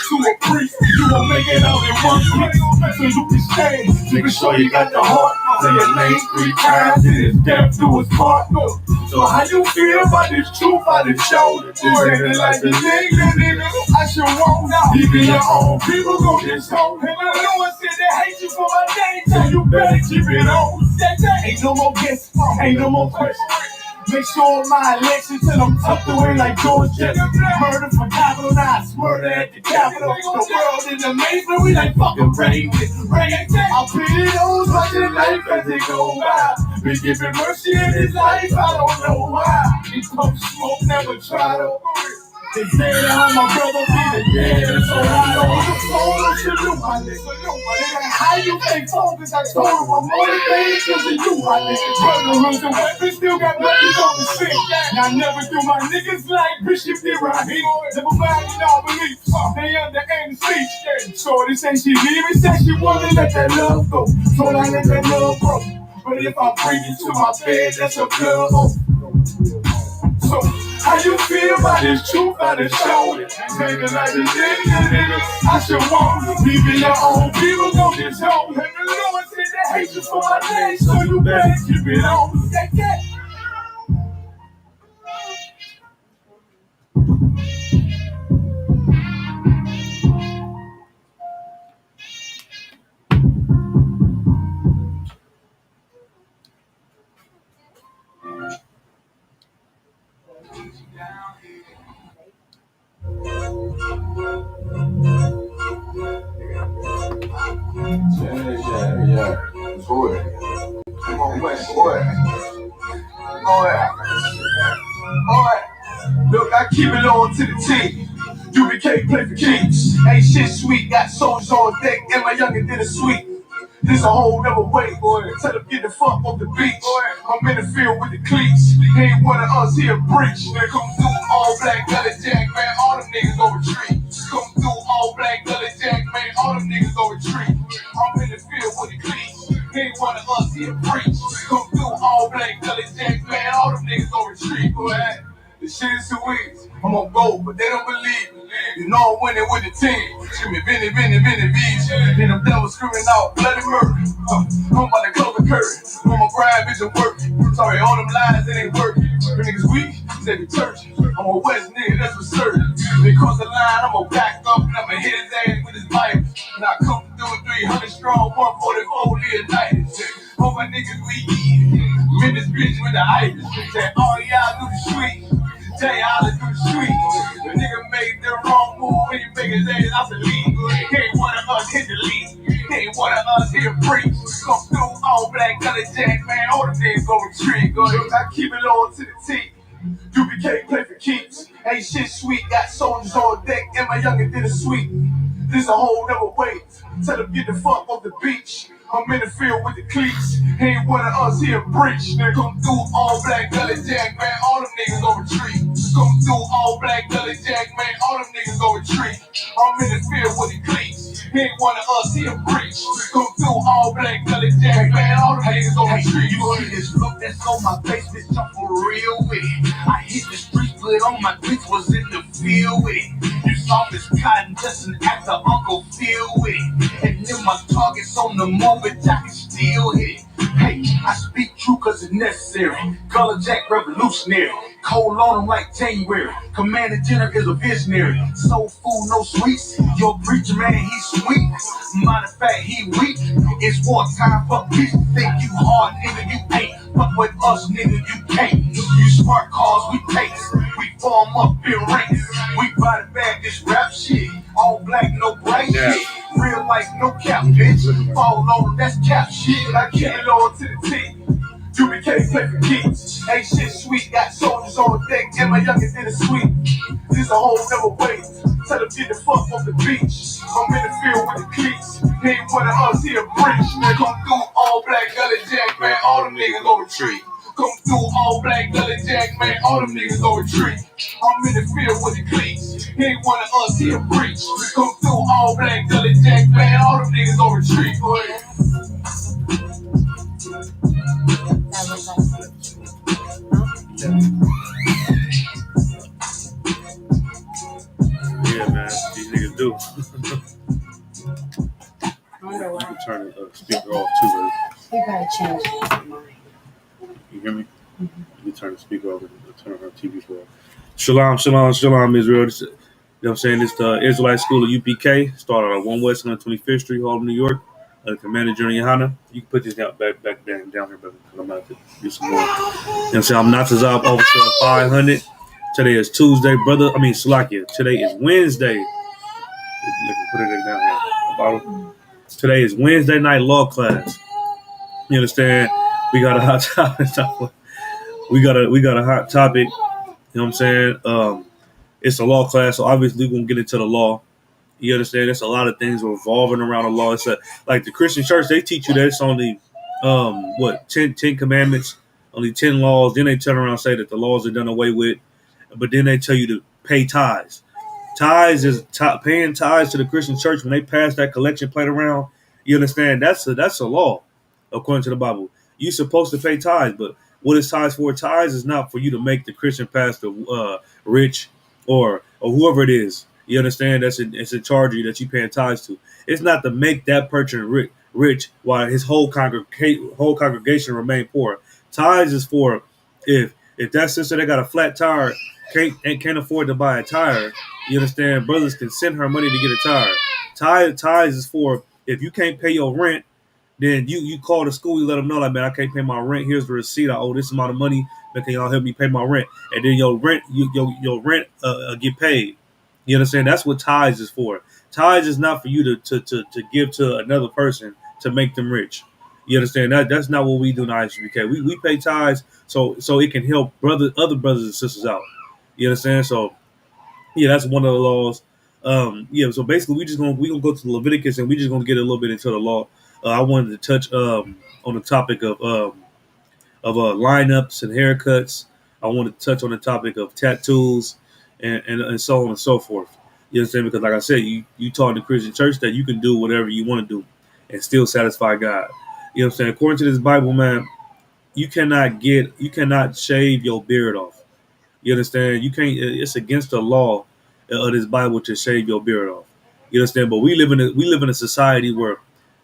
to a priest. You gon' make it out in one piece. So you can stand. Nigga, sure you got the heart. Say your name 3 times and it's death to his part. So how you feel about this truth out the shoulder? This ain't like the nigga, I should want out. Even your own people gon' disown. And I know I said they hate you for my name, so you better keep it on. Ain't no more guessing, ain't no more questions. Make sure my election till I'm tucked away like George Jefferson. Murder for capital, not murder at the Capitol. The world is amazing, we like fucking rain. I'll pity those watching life as they go by. Been giving mercy in his life, I don't know why. These pump smoke, never try to. They say that I'm my brother, be the dead. So I know the soul of salute, my nigga. How you think focus? I told him I'm motivated because of you, my nigga. Brotherhoods and weapons still got weapons on the scene. Now I never do my niggas like Bishop Ibrahim. Never mind in our beliefs, they under MC. So this ain't she leaving, said she wanna let that love go. So I let that love go. But if I bring you to my bed, that's a blood oath. So, how you feel about this truth out the shoulder? Nigga like this nigga, I should want. Even your own people gon' disown. And the Lord said they hate you for my name, so you better keep it on. Yeah. Boy. Come on, boy. Look, I keep it on to the team. UBK play for keeps. Ain't shit sweet, got soldiers on deck, and my youngin' did a sweet. This a whole nother way, boy. Tell them get the fuck off the beach. I'm in the field with the cleats. He ain't one of us here breach. Come through all black gully jack, man. All them niggas go retreat. Come through all black gully jack, man. All them niggas go retreat. I'm in the field with the cleats. He ain't one of us here breach. Come through all black gully jack, man. All them niggas go retreat, boy. The shit is too easy. I'm on gold, but they don't believe me. You know I'm winning with the team. Screaming Vinny, beach. Then them devils screaming out bloody murder. I'm about to close the curtain. On my grind, bitch, I'm working. Sorry, all them lies, it ain't working. The niggas weak, they be churchin'. I'm a West nigga, that's for certain. They cross the line, I'ma back up and I'ma hit his ass with his Bible. And I come through with 300 strong, 144 Leonidas. All my niggas we eat. I'm in this bitch with the ice. Say, all y'all do the sweet. Tell y'all to do the street. The nigga made the wrong move when he make his ass out the league. He ain't one of us hit the league. He ain't one of us here preach. Come through all black color jack, man. All the niggas go retreat. I keep it on to the T. UBK play for keeps. Ain't shit sweet, got soldiers on deck, and my youngin' did a sweet. This a whole nother way. Tell them get the fuck off the beach. I'm in the field with the cleats. He ain't one of us here breach. Nigga, come through all black gully jack, man. All them niggas go retreat. Come through all black gully jack, man. All them niggas go retreat. I'm in the field with the cleats. He ain't one of us here breach. Come through all black gully jack, man. All them niggas go retreat. You see this look that's on my face, bitch, I'm for real with it. I hit the street, but on my bitch was in the field with it. You saw this cotton just an after Uncle Phil with it. And then my targets on the moment, I can still hit it. Hey, I speak true cause it's necessary. Color Jack revolutionary. Cold on him like January. Commander General is a visionary. Soul food, no sweets. Your preacher man, he's sweet. Matter of fact, he weak. It's wartime, fuck bitch. Think you hard, nigga, you ain't. Fuck with us, nigga, you can't. You smart cars, we pace. We form up in ranks. We body bag this rap shit. All black, no bright shit. Real life, no cap, bitch. Fall on, that's cap shit. I keep it on to the T. UBK play for keeps. Ain't shit sweet, got soldiers on deck, and my youngin' did a sweet. This a whole nother way. Tell them get the fuck off the beach. I'm in the field with the cleats. He ain't one of us here breach. They come through all black gully jack, man. All them niggas go retreat. Come through all black gully jack, man. All them niggas go retreat. I'm in the field with the cleats. He ain't one of us here breach. Come through all black gully jack, man. All them niggas go retreat. Yeah, man, these niggas do. You can turn the speaker off too, right? You gotta change it. You hear me? Mm-hmm. You can turn the speaker off and turn her TV off. Shalom, shalom, shalom, Israel. This, you know what I'm saying? It's the Israelite School of UPK. Started at 1 West 125th Street, Harlem, New York. Commander Junior Yohana. You can put this down back down here, brother. I'm about to do some more. You know what I'm saying? I'm Natazab Officer 500. Today is Tuesday, brother. I mean, Salakia. Today is Wednesday. Put it down here. Bottle. Today is Wednesday night law class. You understand? We got a hot topic. We got a hot topic. You know what I'm saying? It's a law class, so obviously we're gonna get into the law. You understand? There's a lot of things revolving around the law. It's like the Christian church, they teach you that it's only 10 commandments, only 10 laws. Then they turn around and say that the laws are done away with, but then they tell you to pay tithes. Tithes is paying tithes to the Christian church when they pass that collection plate around. You understand? That's a law according to the Bible. You're supposed to pay tithes, but what is tithes for? Tithes is not for you to make the Christian pastor rich or whoever it is. You understand? It's a charge that you paying tithes to. It's not to make that person rich while his whole congregation remain poor. Tithes is for if that sister that got a flat tire can't afford to buy a tire. You understand? Brothers can send her money to get a tire. Tithes is for if you can't pay your rent, then you call the school, you let them know, like, man, I can't pay my rent. Here's the receipt. I owe this amount of money. Man, can y'all help me pay my rent? And then your rent get paid. You understand? That's what tithes is for. Tithes is not for you to give to another person to make them rich. You understand? That's not what we do in ISBK. We pay tithes so it can help other brothers and sisters out. You understand? So yeah, that's one of the laws. So basically we gonna go to Leviticus and we just gonna get a little bit into the law. I wanted to touch on the topic of lineups and haircuts. I wanted to touch on the topic of tattoos and so on and so forth. You understand? Because like I said, you taught in the Christian church that you can do whatever you want to do and still satisfy God. You know what I'm saying? According to this Bible, man, you cannot shave your beard off. You understand? You can't. It's against the law of this Bible to shave your beard off. You understand? But we live in a society where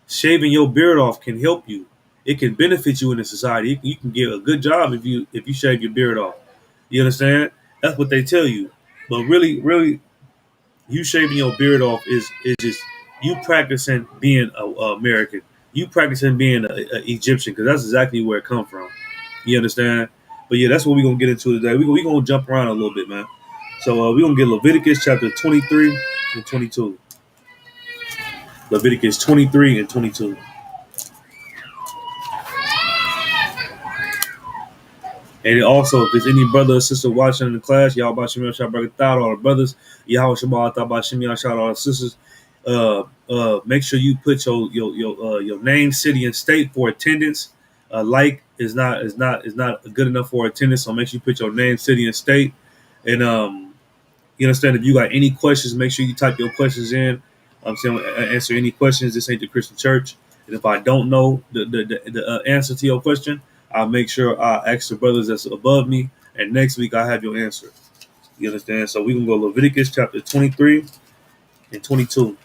shaving your beard off can help you. It can benefit you in the society. You can get a good job if you shave your beard off. You understand? That's what they tell you. But really, you shaving your beard off is just you practicing being a American. You practicing being a Egyptian because that's exactly where it comes from. You understand? But yeah, that's what we're gonna get into today. We're gonna jump around a little bit, man. So we're gonna get Leviticus chapter 23 and 22. Leviticus 23 and 22. And also, if there's any brother or sister watching in the class, y'all about Shemi Ashar Bagatah, all the brothers, y'all Shabbat about Shemi Ashar, all the sisters. Make sure you put your name, city, and state for attendance. Like is not good enough for attendance, so make sure you put your name, city, and state. And you understand, if you got any questions, make sure you type your questions in. I'm saying answer any questions. This ain't the Christian church. And if I don't know the answer to your question, I'll make sure I ask the brothers that's above me, and next week I have your answer. You understand? So we can go Leviticus chapter 23 and 22.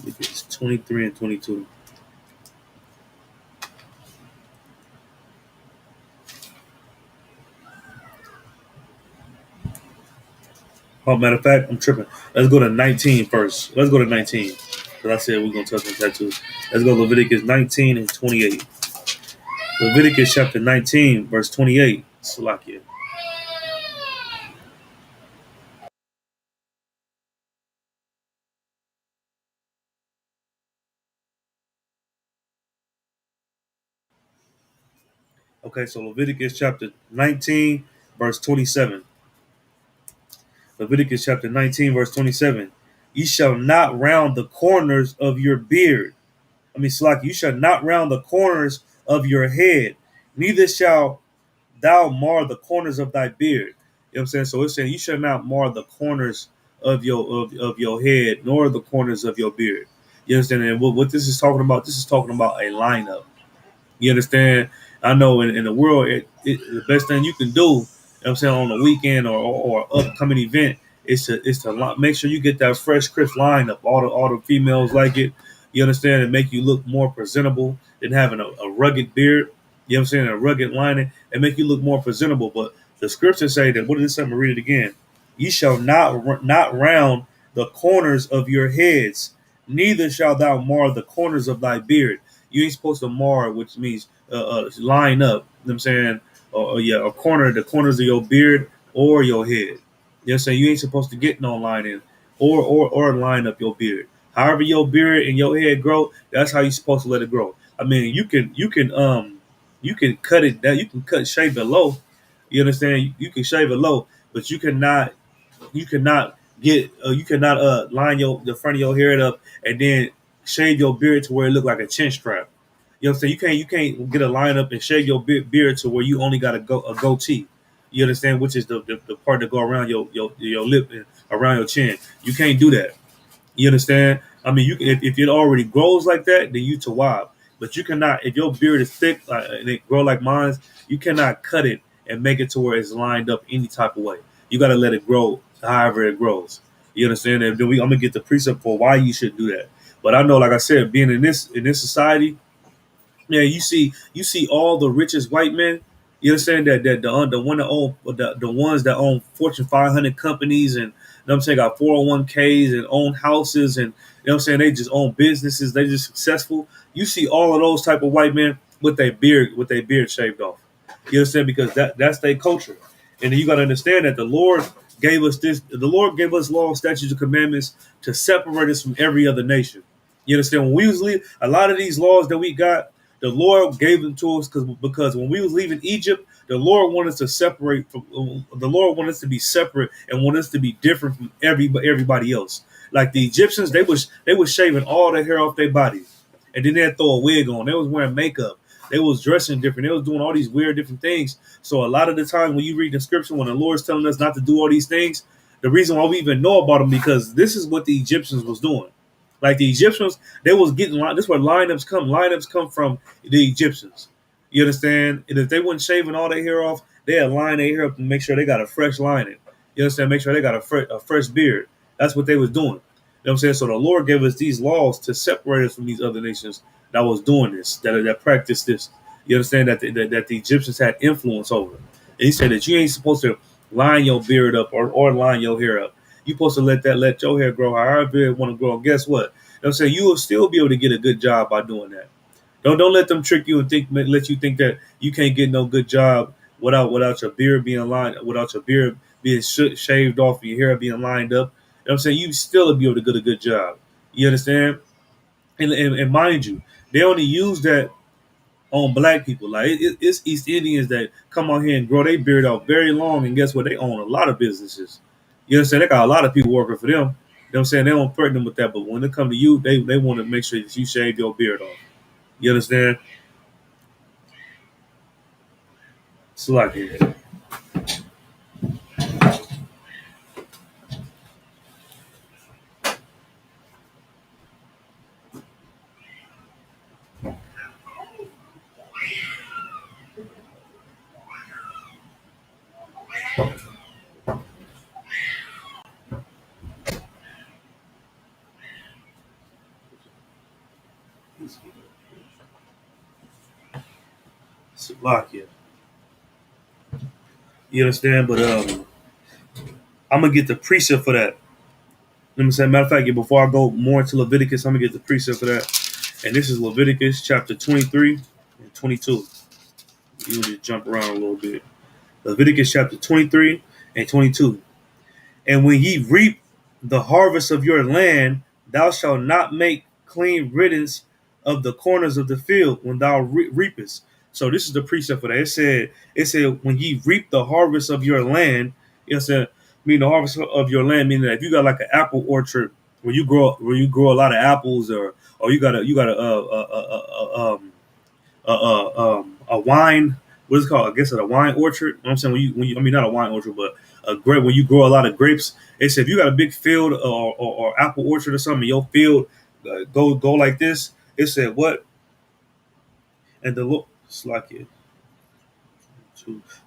Leviticus 23 and 22. Oh, matter of fact, I'm tripping. Let's go to 19 first. Let's go to 19. Because I said we're going to touch on tattoos. Let's go Leviticus 19 and 28. Leviticus chapter 19, verse 28. Salakia. Okay, so Leviticus chapter 19, verse 27. Leviticus chapter 19, verse 27. You shall not round the corners of your beard. Salaki, you shall not round the corners of your head, neither shall thou mar the corners of thy beard. You know what I'm saying? So it's saying you shall not mar the corners of your head, nor the corners of your beard. You understand? And what this is talking about, this is talking about a lineup. You understand? I know in the world, the best thing you can do know what I'm saying, on the weekend or upcoming event, is to make sure you get that fresh, crisp line up. All the females like it. You understand, and make you look more presentable than having a rugged beard. You know what I'm saying, a rugged lining, and make you look more presentable. But the scriptures say that, what did it say? I'm gonna read it again. Ye shall not round the corners of your heads, neither shall thou mar the corners of thy beard. You ain't supposed to mar, which means line up. You know what I'm saying, or yeah, a corner, the corners of your beard or your head. You know what I'm saying? You ain't supposed to get no line in or line up your beard. However your beard and your head grow, that's how you're supposed to let it grow. I mean, you can cut it down, you can shave it low. You understand? You can shave it low, but you cannot line the front of your hair up and then shave your beard to where it look like a chin strap. You know what I'm saying? You can't get a line up and shave your beard to where you only got a goatee. You understand? Which is the part that go around your lip and around your chin. You can't do that. You understand? I mean, if it already grows like that, then you tawab. But you cannot, if your beard is thick and it grow like mine, you cannot cut it and make it to where it's lined up any type of way. You got to let it grow however it grows. You understand? And then I'm gonna get the precept for why you should do that. But I know, like I said, being in this society, yeah, you see all the richest white men. You understand that the one that own the ones that own Fortune 500 companies and, you know what I'm saying, got 401ks and own houses, and, you know what I'm saying, they just own businesses. They just successful. You see all of those type of white men with their beard shaved off. You understand, because that's their culture. And then you got to understand that the Lord gave us this. The Lord gave us law, statutes, and commandments to separate us from every other nation. You understand? When we was leaving, a lot of these laws that we got, the Lord gave them to us because when we was leaving Egypt, the Lord wanted us to separate from. The Lord wanted us to be separate and want us to be different from everybody else. Like the Egyptians, they was shaving all the hair off their bodies, and then they'd throw a wig on. They was wearing makeup. They was dressing different. They was doing all these weird different things. So a lot of the time when you read the scripture, when the Lord's telling us not to do all these things, the reason why we even know about them, because this is what the Egyptians was doing. Like the Egyptians, they was getting this is where lineups come. Lineups come from the Egyptians. You understand? And if they weren't shaving all their hair off, they'd line their hair up to make sure they got a fresh lining. You understand? Make sure they got a fresh beard. That's what they was doing. You know what I'm saying? So the Lord gave us these laws to separate us from these other nations that was doing this, that practiced this. You understand that the Egyptians had influence over. And he said that you ain't supposed to line your beard up or line your hair up. You're supposed to let your hair grow however it want to grow. And guess what? You know what I'm saying? You will still be able to get a good job by doing that. Don't let them trick you and let you think that you can't get no good job without your beard being lined, without your beard being shaved off, and your hair being lined up. You know what I'm saying? You still will be able to get a good job. You understand? And mind you, they only use that on black people. Like it's East Indians that come out here and grow their beard out very long, and guess what? They own a lot of businesses. You understand? They got a lot of people working for them. You know what I'm saying? They don't threaten them with that, but when it come to you, they want to make sure that you shave your beard off. You understand? It's like it. It's like it. You understand? But I'm gonna get the precept for that. Let me say, matter of fact, before I go more into Leviticus, I'm gonna get the precept for that. And this is Leviticus chapter 23 and 22. You just jump around a little bit. Leviticus chapter 23 and 22. And when ye reap the harvest of your land, thou shalt not make clean riddance of the corners of the field when thou reapest. So this is the precept for that. It said when ye reap the harvest of your land, it said, mean the harvest of your land, meaning that if you got like an apple orchard where you grow a lot of apples, or a wine, what is it called? I guess it's a wine orchard. You know what I'm saying, when you I mean, not a wine orchard, but a grape, when you grow a lot of grapes. It said if you got a big field or apple orchard or something, your field go like this. It said what? And the look, it's like it.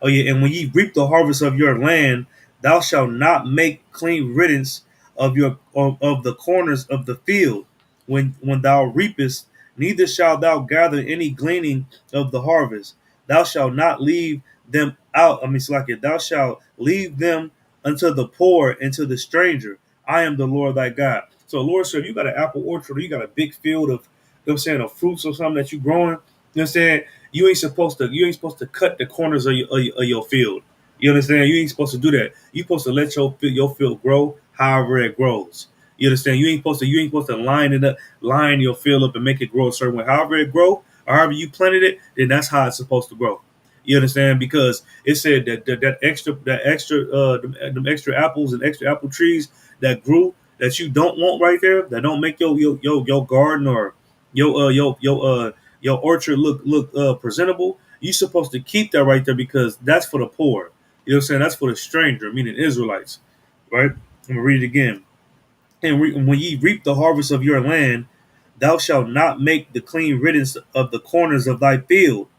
Oh yeah, and when ye reap the harvest of your land, thou shalt not make clean riddance of the corners of the field when thou reapest, neither shalt thou gather any gleaning of the harvest. Thou shalt not leave them out. I mean, it's like it. Thou shalt leave them unto the poor and to the stranger. I am the Lord thy God. So, Lord, so if you got an apple orchard or you got a big field of, you know what I'm saying, of fruits or something that you growing, you know what I'm saying, you ain't supposed to cut the corners of your field. You understand? You ain't supposed to do that. You supposed to let your field grow however it grows. You understand? You ain't supposed to line your field up and make it grow a certain way. However it grow, or however you planted it, then that's how it's supposed to grow. You understand? Because it said them extra apples and extra apple trees that grew that you don't want right there, that don't make your garden or your orchard look presentable. You're supposed to keep that right there because that's for the poor. You know what I'm saying? That's for the stranger, meaning Israelites, right? I'm gonna read it again. And when ye reap the harvest of your land, thou shalt not make the clean riddance of the corners of thy field.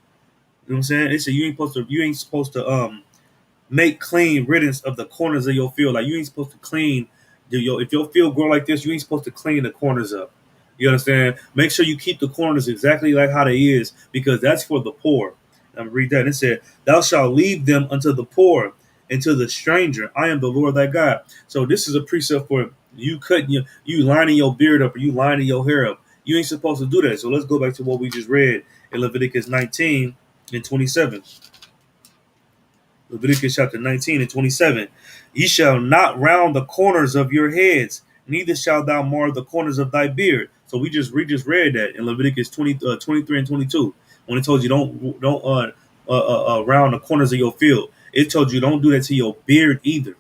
You know what I'm saying? It said you ain't supposed to make clean riddance of the corners of your field. Like you ain't supposed to clean if your field grow like this, you ain't supposed to clean the corners up. You understand? Make sure you keep the corners exactly like how they is, because that's for the poor. I'm read that. It said, "Thou shalt leave them unto the poor and to the stranger. I am the Lord thy God." So this is a precept for you cutting you lining your beard up or you lining your hair up. You ain't supposed to do that. So let's go back to what we just read in Leviticus 19 and 27. Leviticus chapter 19 and 27. Ye shall not round the corners of your heads, neither shalt thou mar the corners of thy beard. So we just read that in Leviticus 23 and 22. When it told you don't round the corners of your field. It told you don't do that to your beard either.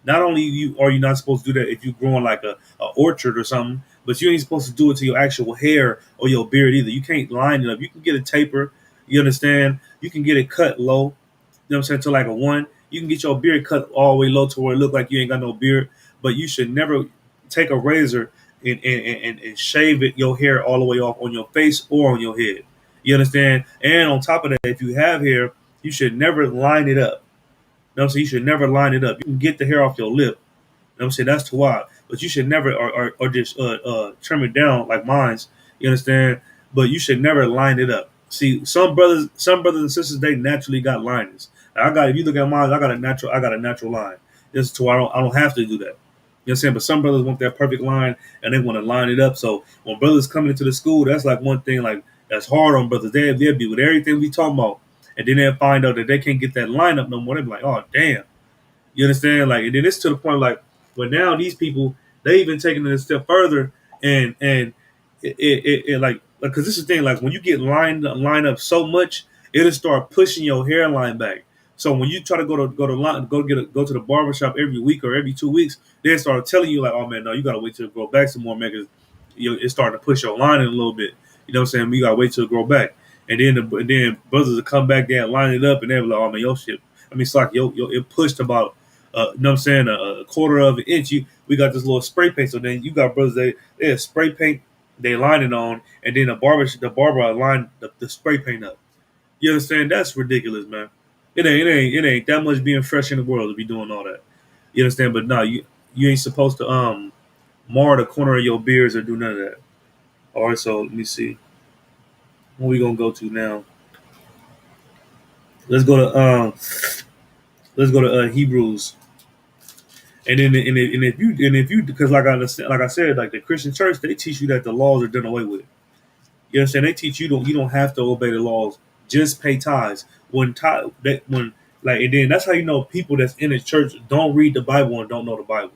Not only are you not supposed to do that if you're growing like a orchard or something, but you ain't supposed to do it to your actual hair or your beard either. You can't line it up. You can get a taper, you understand? You can get it cut low, you know what I'm saying, to like a one. You can get your beard cut all the way low to where it look like you ain't got no beard, but you should never take a razor and shave your hair all the way off on your face or on your head. You understand? And on top of that, if you have hair, you should never line it up. You know what I'm saying? You should never line it up. You can get the hair off your lip. You know what I'm saying? That's too wild. But you should never or just trim it down like mine's. You understand? But you should never line it up. See, some brothers and sisters, they naturally got liners. If you look at mine, I got a natural line. This is to where I don't have to do that. You know what I'm saying? But some brothers want that perfect line and they want to line it up. So when brothers coming into the school, that's like one thing like that's hard on brothers. They'll be with everything we talking about, and then they'll find out that they can't get that line up no more. They'll be like, oh damn. You understand? Like, and then it's to the point like, but now these people they even taking it a step further, and it like because this is the thing like when you get lined up so much, it'll start pushing your hairline back. So when you try to go to the barbershop every week or every 2 weeks, they start telling you like, oh man, no, you gotta wait till it grow back some more, man, because it's starting to push your line in a little bit. You know what I'm saying? You gotta wait till it grow back, and then brothers will come back there and line it up, and they're like, oh man, your shit. I mean, it's like it pushed about you know what I'm saying, a quarter of an inch. We got this little spray paint. So then you got brothers they spray paint, they line it on, and then the barber line the spray paint up. You understand? That's ridiculous, man. It ain't that much being fresh in the world to be doing all that. You understand? But no, you ain't supposed to mar the corner of your beards or do none of that. All right, so let me see. What we gonna go to now? Let's go to Hebrews. And if you because like I said, like the Christian church, they teach you that the laws are done away with. You understand? They teach you don't have to obey the laws, just pay tithes. When like and then that's how you know people that's in the church don't read the Bible and don't know the Bible.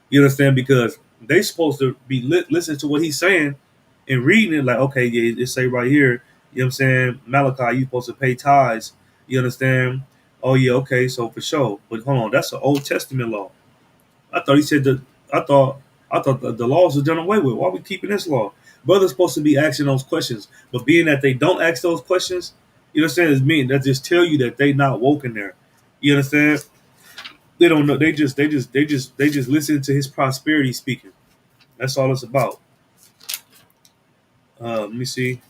You understand? Because they supposed to be listening to what he's saying and reading it like, okay, yeah, it say right here, you know what I'm saying, Malachi, you supposed to pay tithes. You understand? Oh yeah, okay, so for sure. But hold on, that's an Old Testament law. I thought he said that. I thought the laws are done away with. Why are we keeping this law? Brothers supposed to be asking those questions, but being that they don't ask those questions, you understand? Is mean that just tell you that they not woke in there. You understand? They don't know. They just listen to his prosperity speaking. That's all it's about. Let me see.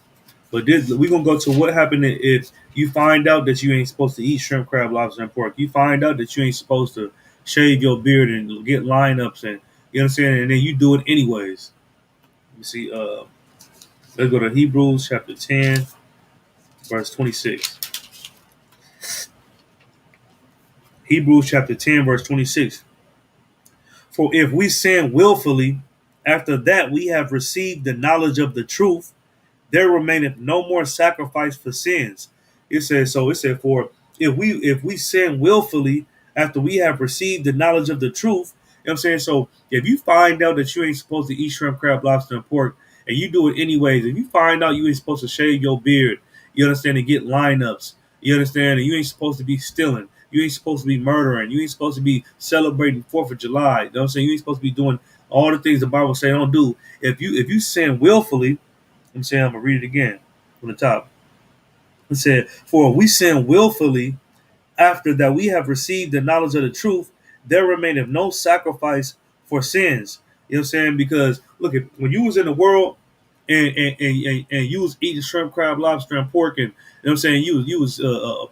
But we're gonna go to what happened if You find out that you ain't supposed to eat shrimp, crab, lobster, and pork. You find out that you ain't supposed to shave your beard and get lineups, and you understand, and then you do it anyways. Let me see. Let's go to Hebrews chapter 10, verse 26. Hebrews chapter 10, verse 26. For if we sin willfully, after that we have received the knowledge of the truth, there remaineth no more sacrifice for sins. It says so. It said, for if we sin willfully after we have received the knowledge of the truth, you know what I'm saying? So if you find out that you ain't supposed to eat shrimp, crab, lobster, and pork, and you do it anyways, if you find out you ain't supposed to shave your beard, you understand, and get lineups, you understand, and you ain't supposed to be stealing, you ain't supposed to be murdering, you ain't supposed to be celebrating 4th of July, you know what I'm saying? You ain't supposed to be doing all the things the Bible say don't do. If you sin willfully, I'm saying, I'm gonna read it again from the top. It said, for we sin willfully after that we have received the knowledge of the truth, there remaineth no sacrifice for sins. You know what I'm saying? Because look, at when you was in the world and you was eating shrimp, crab, lobster, and pork, and you know what I'm saying, you was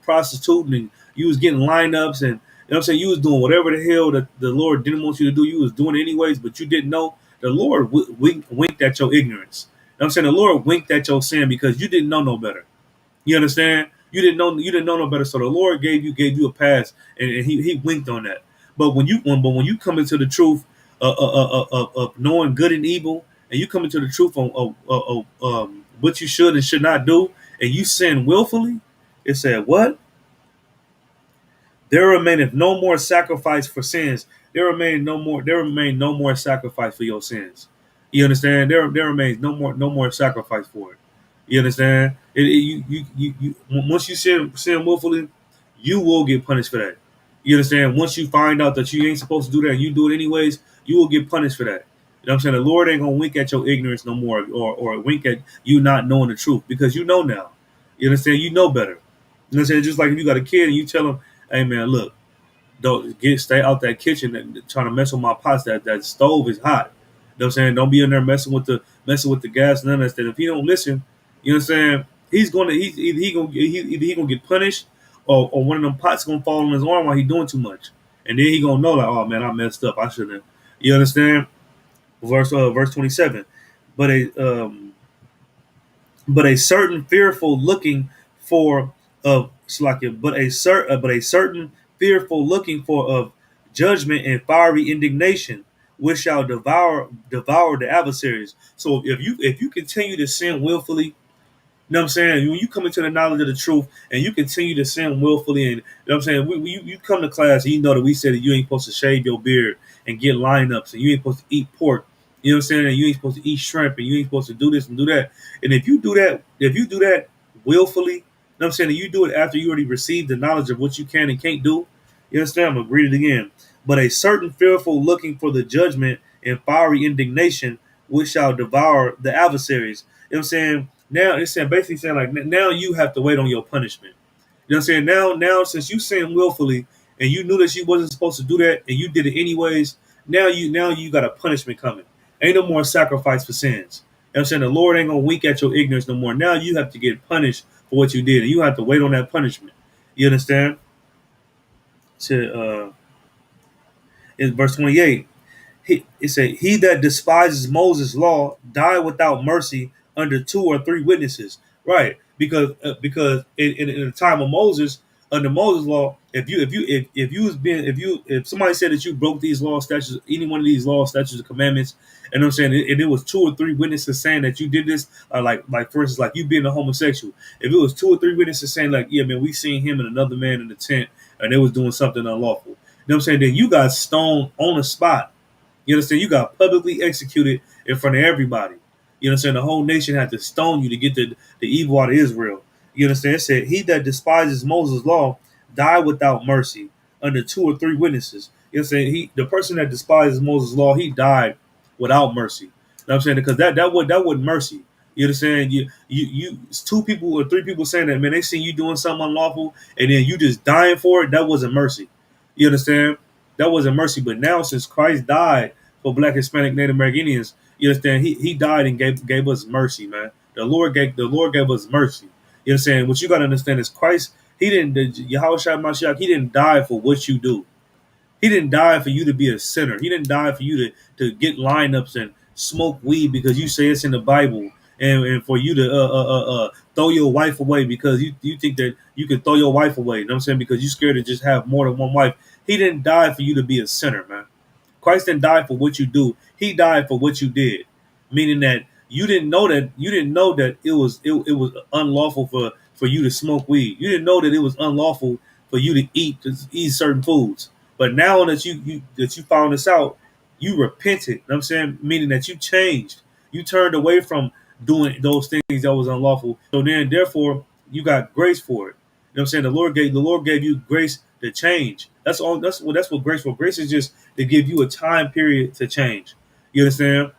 prostituting, and you was getting lineups, and you know what I'm saying, you was doing whatever the hell that the Lord didn't want you to do. You was doing it anyways, but you didn't know. The Lord winked at your ignorance. You know what I'm saying, the Lord winked at your sin because you didn't know no better. You understand? You didn't know no better. So the Lord gave you a pass, and he winked on that. But when you come into the truth of knowing good and evil, and you come into the truth of what you should and should not do, and you sin willfully, it said what? There remaineth no more sacrifice for sins. There remain no more sacrifice for your sins. You understand? There remains no more sacrifice for it. You understand? Once you sin willfully, you will get punished for that. You understand? Once you find out that you ain't supposed to do that and you do it anyways, you will get punished for that. You know what I'm saying? The Lord ain't gonna wink at your ignorance no more, or wink at you not knowing the truth, because you know now. You understand? You know better. You know what I'm saying? Just like if you got a kid and you tell him, hey man, look, don't stay out that kitchen and trying to mess with my pots. That stove is hot. You know what I'm saying? Don't be in there messing with the gas and none of that stuff. If he don't listen, you know what I'm saying? Either he gonna get punished, or one of them pots gonna fall on his arm while he doing too much, and then he gonna know, like, oh man, I messed up. I shouldn't. You understand? Verse 27. But a certain fearful looking for of Slakia, but a certain fearful looking for of judgment and fiery indignation, which shall devour the adversaries. So if you continue to sin willfully, you know what I'm saying? When you come into the knowledge of the truth and you continue to sin willfully, and you know what I'm saying, you come to class and you know that we said that you ain't supposed to shave your beard and get lineups, and you ain't supposed to eat pork. You know what I'm saying? And you ain't supposed to eat shrimp, and you ain't supposed to do this and do that. And if you do that willfully, you know what I'm saying, and you do it after you already received the knowledge of what you can and can't do, you understand? I'm gonna read it again. But a certain fearful looking for the judgment and fiery indignation which shall devour the adversaries. You know what I'm saying? Now it's saying, basically saying, like, now you have to wait on your punishment. You know what I'm saying? Now since you sinned willfully and you knew that you wasn't supposed to do that and you did it anyways, now you got a punishment coming. Ain't no more sacrifice for sins. You know what I'm saying? The Lord ain't gonna wink at your ignorance no more. Now you have to get punished for what you did, and you have to wait on that punishment. You understand? In verse 28, it said, he that despises Moses' law die without mercy under 2 or 3 witnesses. Right. Because in the time of Moses, under Moses' law, if somebody said that you broke these law statutes, any one of these law statutes or commandments, and I'm saying, and it was 2 or 3 witnesses saying that you did this, like for instance, like you being a homosexual, if it was 2 or 3 witnesses saying, like, yeah man, we seen him and another man in the tent and they was doing something unlawful, you know what I'm saying, then you got stoned on the spot. You understand? You got publicly executed in front of everybody. You understand? The whole nation had to stone you to get the evil out of Israel. You understand? It said, he that despises Moses' law die without mercy under 2 or 3 witnesses. You understand? The person that despises Moses' law, he died without mercy. You know what I'm saying? Because that wasn't mercy. You understand? You 2 people or 3 people saying that, man, they seen you doing something unlawful and then you just dying for it. That wasn't mercy. You understand? That wasn't mercy. But now, since Christ died for Black, Hispanic, Native American Indians, you understand? He died and gave us mercy, man. The Lord gave us mercy. You know what I'm saying? What you gotta understand is Christ, he didn't Yahweh Shai Mashiach, he didn't die for what you do. He didn't die for you to be a sinner. He didn't die for you to get lineups and smoke weed because you say it's in the Bible, and for you to throw your wife away because you think that you can throw your wife away. You know what I'm saying? Because you're scared to just have more than one wife. He didn't die for you to be a sinner, man. Christ didn't die for what you do. He died for what you did, meaning that you didn't know that it was unlawful for you to smoke weed. You didn't know that it was unlawful for you to eat certain foods. But now that you found this out, you repented. You know what I'm saying? Meaning that you changed. You turned away from doing those things that was unlawful. So then therefore you got grace for it. You know what I'm saying? The Lord gave you grace to change. That's what grace for. Grace is just to give you a time period to change. You understand?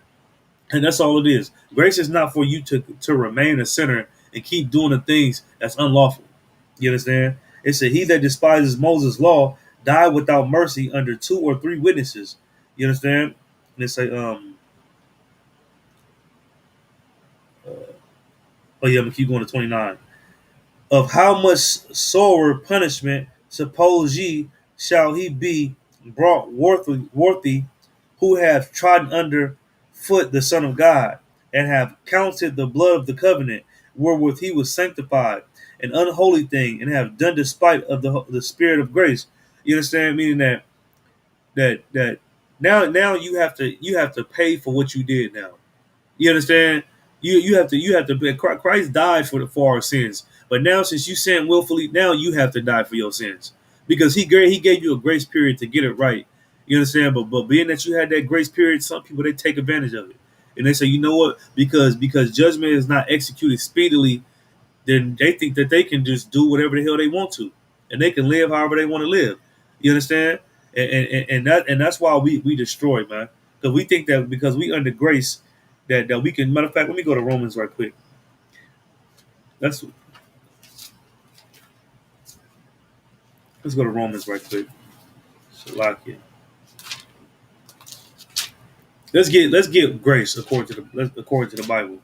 And that's all it is. Grace is not for you to remain a sinner and keep doing the things that's unlawful. You understand? It said, "He that despises Moses' law died without mercy under 2 or 3 witnesses." You understand? And it say, oh yeah, I'm gonna keep going to 29. Of how much sorer punishment suppose ye shall he be brought worthy who have trodden under foot the Son of God, and have counted the blood of the covenant wherewith he was sanctified an unholy thing, and have done despite of the Spirit of grace. You understand? Meaning that now you have to pay for what you did now. You understand? You have to. Christ died for our sins, but now since you sin willfully, now you have to die for your sins because he gave you a grace period to get it right. You understand? But being that you had that grace period, some people they take advantage of it, and they say, you know what? Because judgment is not executed speedily, then they think that they can just do whatever the hell they want to, and they can live however they want to live. You understand? And that's why we destroy, man, because we think that because we under grace that we can. Matter of fact, let me go to Romans right quick. Let's let's go to Romans right quick. Shalakia. Let's get grace according to the Bible.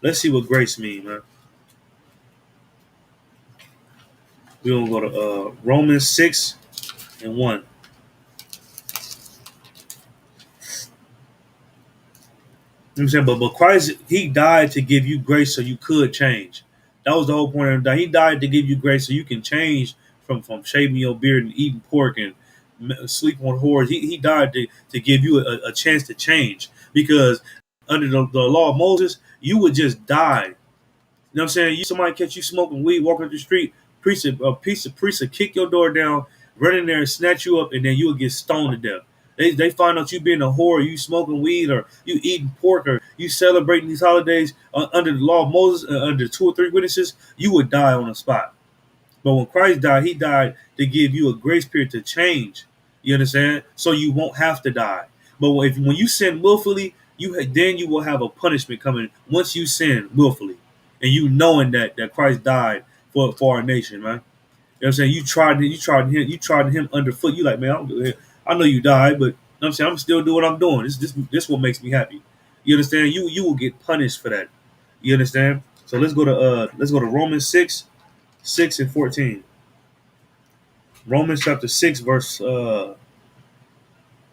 Let's see what grace means, man. We're gonna go to Romans 6:1. You know what I'm saying? But Christ, he died to give you grace so you could change. That was the whole point of him. He died to give you grace so you can change from shaving your beard and eating pork and sleeping on whores. He died to give you a chance to change because under the law of Moses, you would just die. You know what I'm saying? Somebody catch you smoking weed, walking up the street, priest would kick your door down, run in there and snatch you up, and then you would get stoned to death. They find out you being a whore, you smoking weed, or you eating pork, or you celebrating these holidays under the law of Moses, under 2 or 3 witnesses, you would die on the spot. But when Christ died, he died to give you a grace period to change. You understand? So you won't have to die. But when you sin willfully, then you will have a punishment coming once you sin willfully, and you knowing that Christ died for our nation, man. You know what I'm saying? You tried him underfoot. You like, man, I know you died, but you know what I'm saying I'm still doing what I'm doing. This what makes me happy. You understand? You will get punished for that. You understand? So let's go to Romans 6:14. Romans chapter 6 verse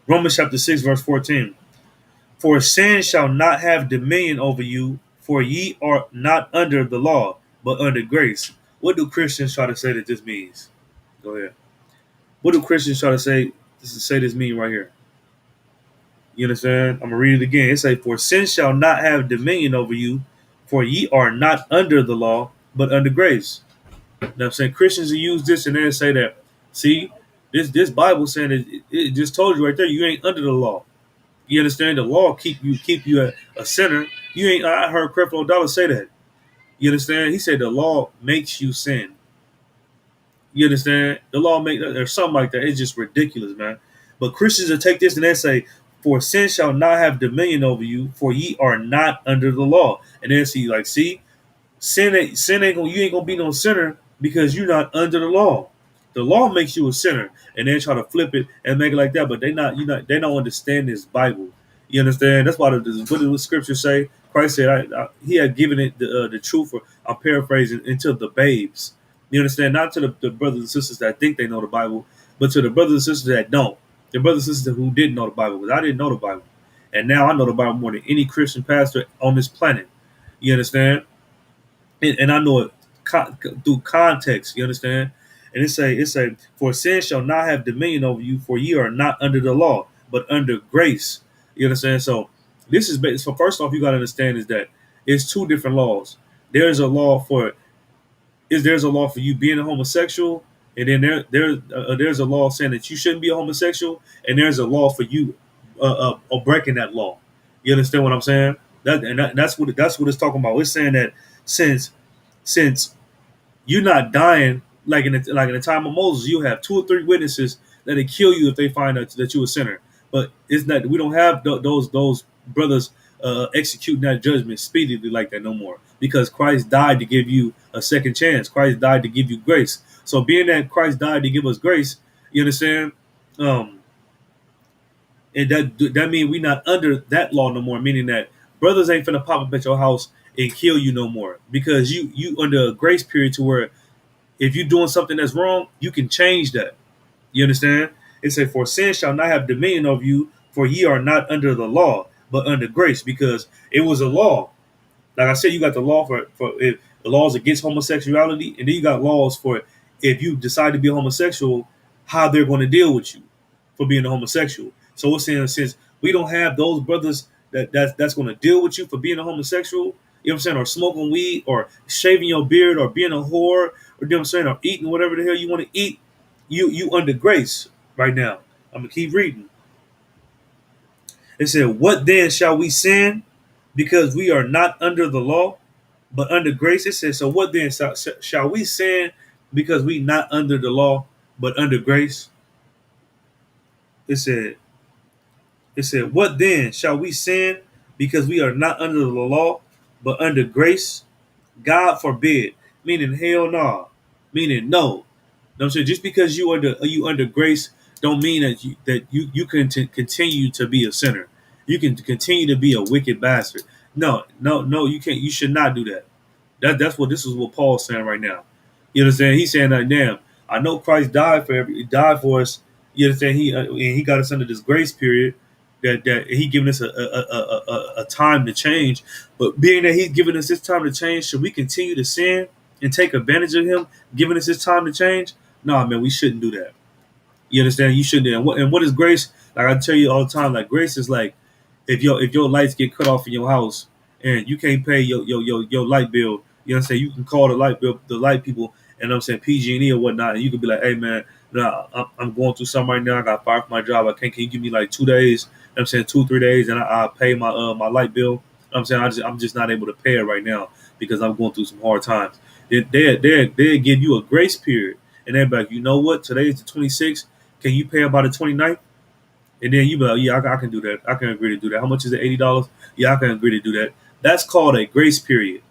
Romans chapter 6 verse 14. For sin shall not have dominion over you, for ye are not under the law, but under grace. What do Christians try to say that this means? Go ahead. What do Christians try to say this mean right here? You understand? I'm gonna read it again. It say, "For sin shall not have dominion over you, for ye are not under the law, but under grace." Now I'm saying Christians will use this and then say that, see, this Bible saying it just told you right there, you ain't under the law. You understand? The law keep you a sinner. You ain't. I heard Creflo Dollar say that. You understand? He said the law makes you sin. You understand? The law make or something like that. It's just ridiculous, man. But Christians will take this and they say, "For sin shall not have dominion over you, for ye are not under the law." And then see, sin ain't gonna you ain't gonna be no sinner because you're not under the law. The law makes you a sinner, and they try to flip it and make it like that. But they don't understand this Bible. You understand? That's why what did the scripture say? Christ said, He had given it the truth. For, I'm paraphrasing, into the babes. You understand? Not to the brothers and sisters that think they know the Bible, but to the brothers and sisters that don't. The brothers and sisters who didn't know the Bible, because I didn't know the Bible, and now I know the Bible more than any Christian pastor on this planet. You understand? And I know it through context. You understand? And it say, for sin shall not have dominion over you, for ye are not under the law, but under grace. You understand? So this is so. First off, you got to understand is that it's two different laws. There's a law for there's a law for you being a homosexual, and then there's a law saying that you shouldn't be a homosexual, and there's a law for you breaking that law. You understand what I'm saying? That's what it's talking about. It's saying that since since you're not dying like in the time of Moses, you have two or three witnesses that they kill you if they find out that you're a sinner. But it's not. We don't have those brothers executing that judgment speedily like that no more, because Christ died to give you a second chance. Christ died to give you grace. So being that Christ died to give us grace, you understand, and that means we're not under that law no more. Meaning that brothers ain't finna pop up at your house and kill you no more, because you under a grace period to where if you're doing something that's wrong, you can change that. You understand? It says, for sin shall not have dominion over you, for ye are not under the law, but under grace, because it was a law. Like I said, you got the law for if the laws against homosexuality, and then you got laws for if you decide to be a homosexual, how they're going to deal with you for being a homosexual. So it's saying, since we don't have those brothers that's going to deal with you for being a homosexual, you know what I'm saying, or smoking weed, or shaving your beard, or being a whore, or you know what I'm saying, or eating whatever the hell you want to eat, you under grace right now. I'm gonna keep reading. It said, what then shall we sin, because we are not under the law, but under grace? It says, so what then shall we sin, because we not under the law, but under grace? It said, what then shall we sin, because we are not under the law, but under grace? God forbid. Meaning hell no. Meaning no. You know what I'm saying? Just because you under grace don't mean that you can continue to be a sinner. You can continue to be a wicked bastard. No, you can't. You should not do that. This is what Paul's saying right now. You understand? He's saying that, damn, I know Christ he died for us. You understand? He got us under this grace period that he giving us a time to change. But being that he's giving us this time to change, should we continue to sin and take advantage of him giving us this time to change? No, man, we shouldn't do that. You understand? You shouldn't. And what is grace? Like I tell you all the time, like grace is like if your lights get cut off in your house and you can't pay your light bill, you know what I'm saying? You can call the light people, and I'm saying PG&E or whatnot, and you can be like, hey man, I'm going through something right now. I got fired from my job. Can you give me like 2 days? You know what I'm saying 2-3 days, and I pay my light bill. You know what I'm saying I'm just not able to pay it right now because I'm going through some hard times. They give you a grace period, and they're like, you know what? Today is the 26th. Can you pay about the 29th? And then you be like, yeah, I can do that. I can agree to do that. How much is it? $80? Yeah, I can agree to do that. That's called a grace period.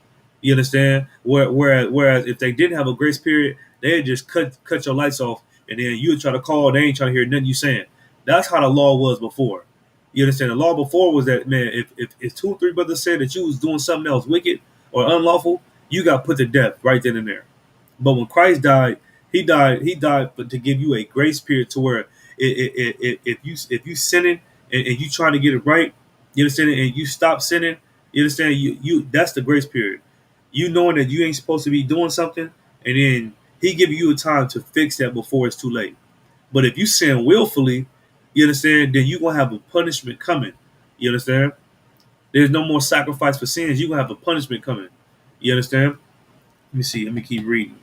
You understand? Whereas if they didn't have a grace period, they'd just cut your lights off, and then you would try to call. They ain't trying to hear nothing you saying. That's how the law was before. You understand? The law before was that, man, if 2 or 3 brothers said that you was doing something else wicked or unlawful, you got put to death right then and there. But when Christ died, he died to give you a grace period to where if you sinning and you trying to get it right, you understand, and you stop sinning, you understand, you that's the grace period. You knowing that you ain't supposed to be doing something, and then he giving you a time to fix that before it's too late. But if you sin willfully, you understand, then you gonna have a punishment coming. You understand? There's no more sacrifice for sins. You gonna have a punishment coming. You understand? Let me see. Let me keep reading.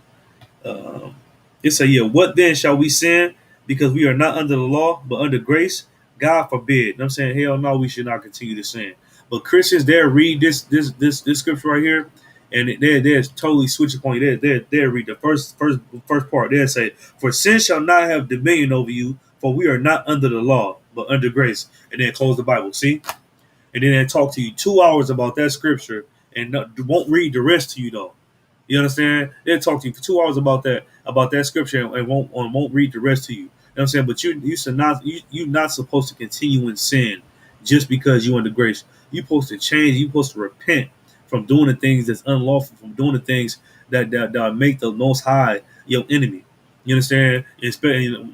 Um, it says, yeah, what then shall we sin, because we are not under the law, but under grace? God forbid. You know what I'm saying? Hell no, we should not continue to sin. But Christians, they'll read this scripture right here, and they're totally switch up on you. They'll read the first part. They'll say, for sin shall not have dominion over you, for we are not under the law, but under grace. And then close the Bible. See? And then they talk to you 2 hours about that scripture and won't read the rest to you though. You understand? They'll talk to you for 2 hours about that scripture and won't read the rest to you. You know what I'm saying? But you not supposed to continue in sin. just because you under grace. You supposed to change. You supposed to repent from doing the things that's unlawful, from doing the things that make the Most High your enemy. You understand?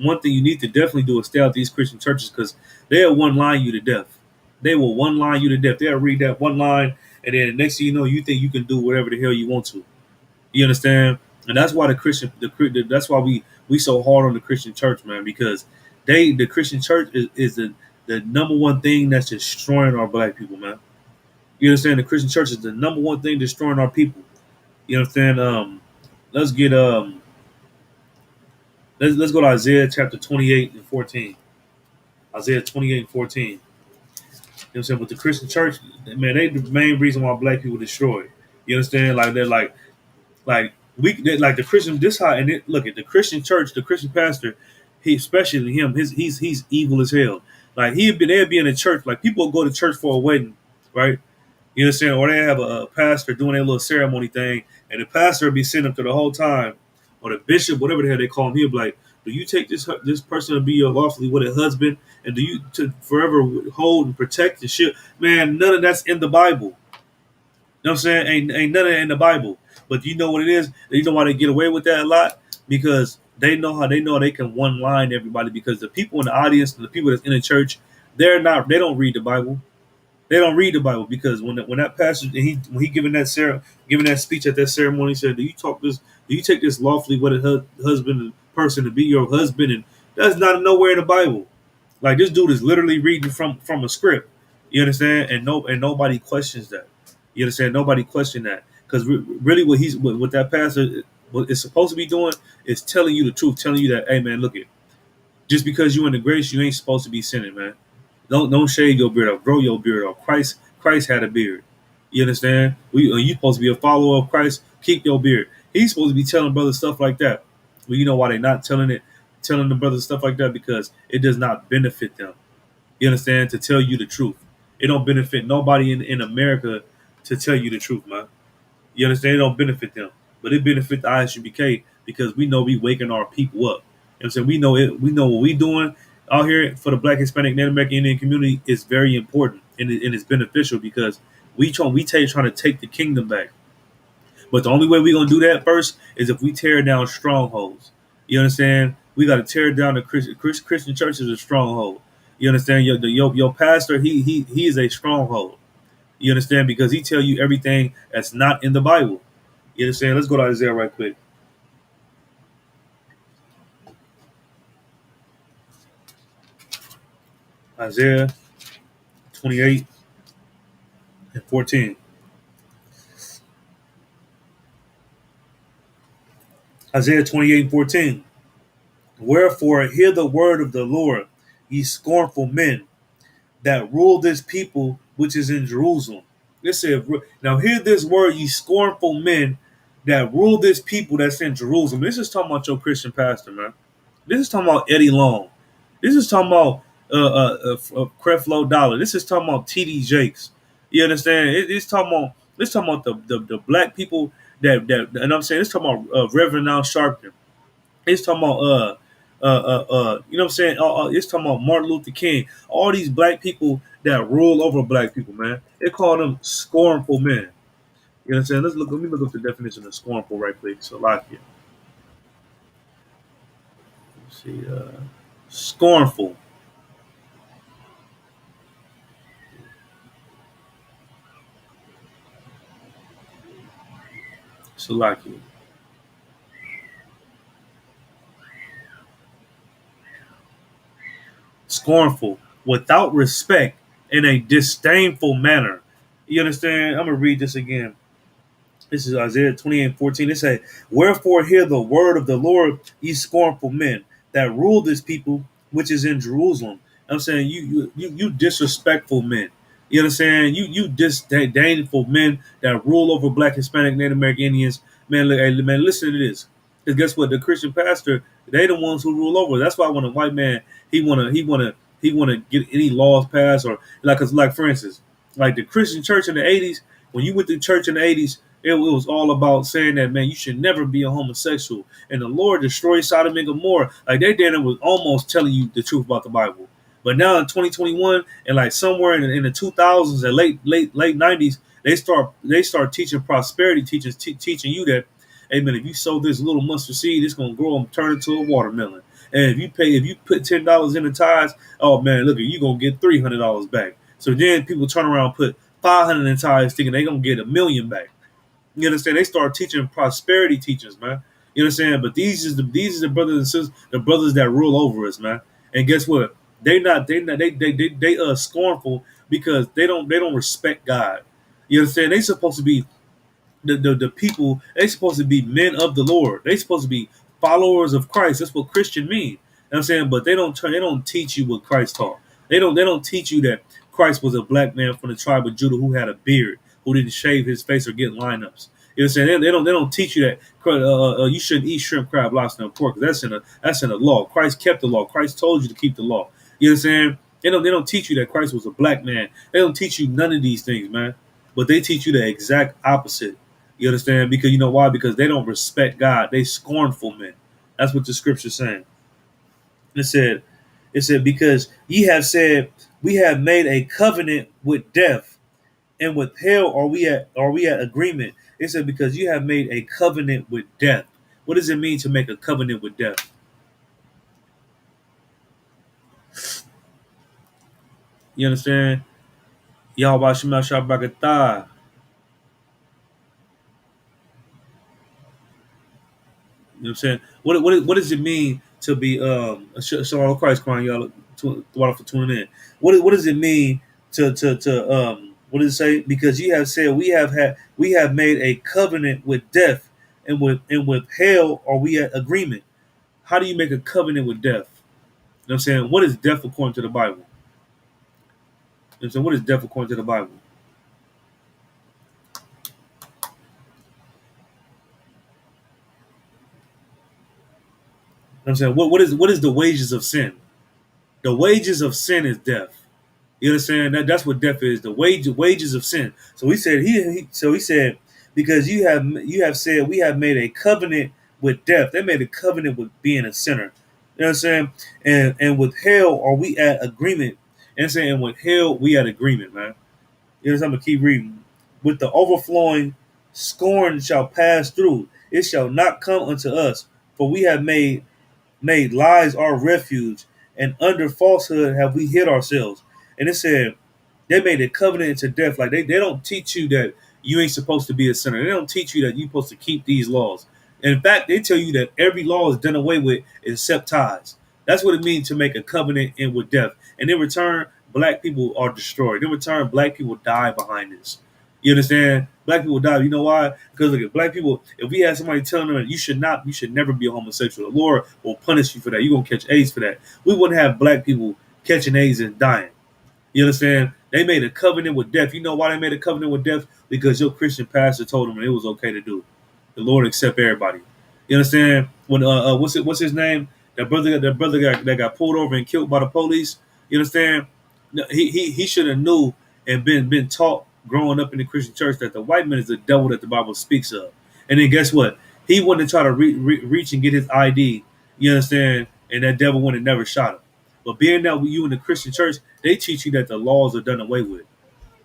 One thing you need to definitely do is stay out these Christian churches because they'll one line you to death. They will one line you to death. They'll read that one line, and then next thing you know, you think you can do whatever the hell you want to. You understand? And that's why that's why we so hard on the Christian church, man, because the Christian church is the number one thing that's destroying our black people, man. You understand? The Christian church is the number one thing destroying our people. You understand? Let's get let's go to Isaiah chapter 28 and 14. Isaiah 28 and 14. You know what I'm saying? But the Christian church, man, they the main reason why black people destroyed. You understand? Like they're like the Christian this how and look at the Christian church, the Christian pastor, he especially him, he's evil as hell. Like they'd be in a church, like people will go to church for a wedding, right? You understand? Or they have a pastor doing a little ceremony thing, and the pastor will be sitting up there the whole time, or the bishop, whatever the hell they call him, he'll be like, "Do you take this person to be your lawfully wedded husband, and do you to forever hold and protect and shit?" Man, none of that's in the Bible. You know what I'm saying? Ain't none of that in the Bible. But you know what it is? You know why they get away with that a lot? Because they know they can one line everybody. Because the people in the audience and the people that's in the church, they don't read the Bible. They don't read the Bible because when that pastor when he giving that speech at that ceremony, he said, "Do you take this lawfully wedded husband and person to be your husband?" And that's not nowhere in the Bible. Like this dude is literally reading from a script. You understand? And nobody questions that. You understand? Nobody questioned that because really what that pastor what is supposed to be doing is telling you the truth, telling you that, hey man, look it, just because you in the grace, you ain't supposed to be sinning, man. Don't shave your beard off, grow your beard off. Christ had a beard. You understand? You supposed to be a follower of Christ. Keep your beard. He's supposed to be telling brothers stuff like that. Well, you know why they not telling the brothers stuff like that because it does not benefit them. You understand? To tell you the truth, it don't benefit nobody in America to tell you the truth, man. You understand? It don't benefit them, but it benefit the ISUBK because we know we waking our people up. You know what I'm saying? We know it. We know what we doing out here for the Black, Hispanic, Native American Indian community is very important and it's beneficial because we trying to take the kingdom back. But the only way we're gonna do that first is if we tear down strongholds. You understand? We got to tear down the Christian church is a stronghold. You understand? Your pastor he is a stronghold. You understand? Because he tell you everything that's not in the Bible. You understand? Let's go to Isaiah right quick. Isaiah 28 and 14. Isaiah 28 and 14. Wherefore hear the word of the Lord, ye scornful men that rule this people which is in Jerusalem. Listen, now hear this word, ye scornful men that rule this people that's in Jerusalem. This is talking about your Christian pastor, man. This is talking about Eddie Long. This is talking about Creflo Dollar. This is talking about TD Jakes. You understand? It's talking about the black people and I'm saying it's talking about Reverend Al Sharpton. It's talking about you know what I'm saying? It's talking about Martin Luther King. All these black people that rule over black people, man. They call them scornful men. You know what I'm saying? Let me look up the definition of scornful right quick. So like it. Let's see, scornful. So like it. Scornful, without respect, in a disdainful manner. You understand? I'm gonna read this again. This is Isaiah 28 and 14. It says, wherefore hear the word of the Lord, ye scornful men, that rule this people which is in Jerusalem. I'm saying you disrespectful men. You understand? You disdainful men that rule over black, Hispanic, Native American Indians. Man, man, listen to this. Because guess what? The Christian pastor, they the ones who rule over. That's why when a white man he wanna get any laws passed or like for instance, like the Christian church in the 80s, when you went to church in the 80s, it was all about saying that, man, you should never be a homosexual. And the Lord destroyed Sodom and Gomorrah. Like they did it was almost telling you the truth about the Bible. But now in 2021 and like somewhere in the 2000s and late 90s, they start teaching prosperity teachers, teaching you that, hey man, if you sow this little mustard seed, it's gonna grow and turn into a watermelon. And if you put $10 in the tithes, oh man, look, you're gonna get $300 back. So then people turn around and put 500 in tithes, thinking they gonna get $1 million back. You understand? They start teaching prosperity teachers, man. You understand? But these are the brothers and sisters, the brothers that rule over us, man. And guess what? They scornful because they don't respect God. You understand? They supposed to be the people. They supposed to be men of the Lord. They supposed to be followers of Christ. That's what Christian mean. You know what I'm saying? But they don't teach you what Christ taught. They don't teach you that Christ was a black man from the tribe of Judah who had a beard, who didn't shave his face or get lineups. You know what I'm saying? They don't teach you that you shouldn't eat shrimp, crab, lobster, and pork. That's in the law. Christ kept the law. Christ told you to keep the law. You know what I'm saying? They don't teach you that Christ was a black man. They don't teach you none of these things, man. But they teach you the exact opposite. You understand? Because you know why? Because they don't respect God. They scornful men. That's what the scripture's saying. It said, because ye have said, we have made a covenant with death, and with hell are we at agreement. It said, because you have made a covenant with death. What does it mean to make a covenant with death? You understand? Yahweh Shema Shabrakatah. You know what I'm saying? What does it mean to be Shalom Christ crying y'all for tuning in? What does it mean to what does it say? Because you have said we have made a covenant with death, and with hell are we at agreement. How do you make a covenant with death? You know what I'm saying? What is death according to the Bible? You know what I'm saying? What is death according to the Bible? You know what I'm saying? What is the wages of sin? The wages of sin is death. You understand? That's what death is. The wages of sin. So he said, because you have said we have made a covenant with death. They made a covenant with being a sinner. You know what I'm saying? And with hell are we at agreement. And saying with hell we at agreement, man. You know what I'm gonna keep reading. With the overflowing scorn shall pass through. It shall not come unto us, for we have made lies our refuge, and under falsehood have we hid ourselves. And it said they made a covenant into death. Like they don't teach you that you ain't supposed to be a sinner. They don't teach you that you're supposed to keep these laws. In fact, they tell you that every law is done away with except tithes. That's what it means to make a covenant in with death. And in return, black people are destroyed. In return, black people die behind this. You understand? Black people die. You know why? Because look, at black people, if we had somebody telling them that you should never be a homosexual, the Lord will punish you for that. You're gonna catch AIDS for that. We wouldn't have black people catching AIDS and dying. You understand? They made a covenant with death. You know why they made a covenant with death? Because your Christian pastor told them it was okay to do. The Lord accept everybody. You understand? When what's his name? That brother that got pulled over and killed by the police. You understand? No, he should have knew and been taught growing up in the Christian church that the white man is the devil that the Bible speaks of. And then guess what? He wouldn't try to reach and get his ID. You understand? And that devil wouldn't never shot him. But being that you in the Christian church, they teach you that the laws are done away with.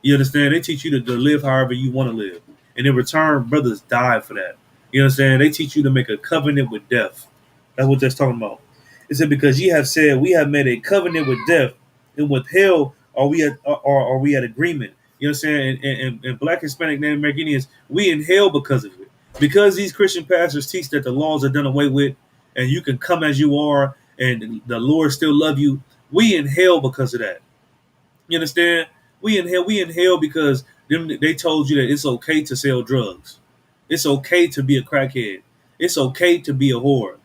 You understand? They teach you to live however you want to live. And in return, brothers die for that. You understand? They teach you to make a covenant with death. That's what that's talking about. It said, because ye have said, we have made a covenant with death, and with hell are we at agreement. You know what I'm saying? And black, Hispanic, Native American Indians, we in hell because of it. Because these Christian pastors teach that the laws are done away with, and you can come as you are, and the Lord still love you. We in hell because of that. You understand? We in hell. We in hell because they told you that it's okay to sell drugs. It's okay to be a crackhead. It's okay to be a whore.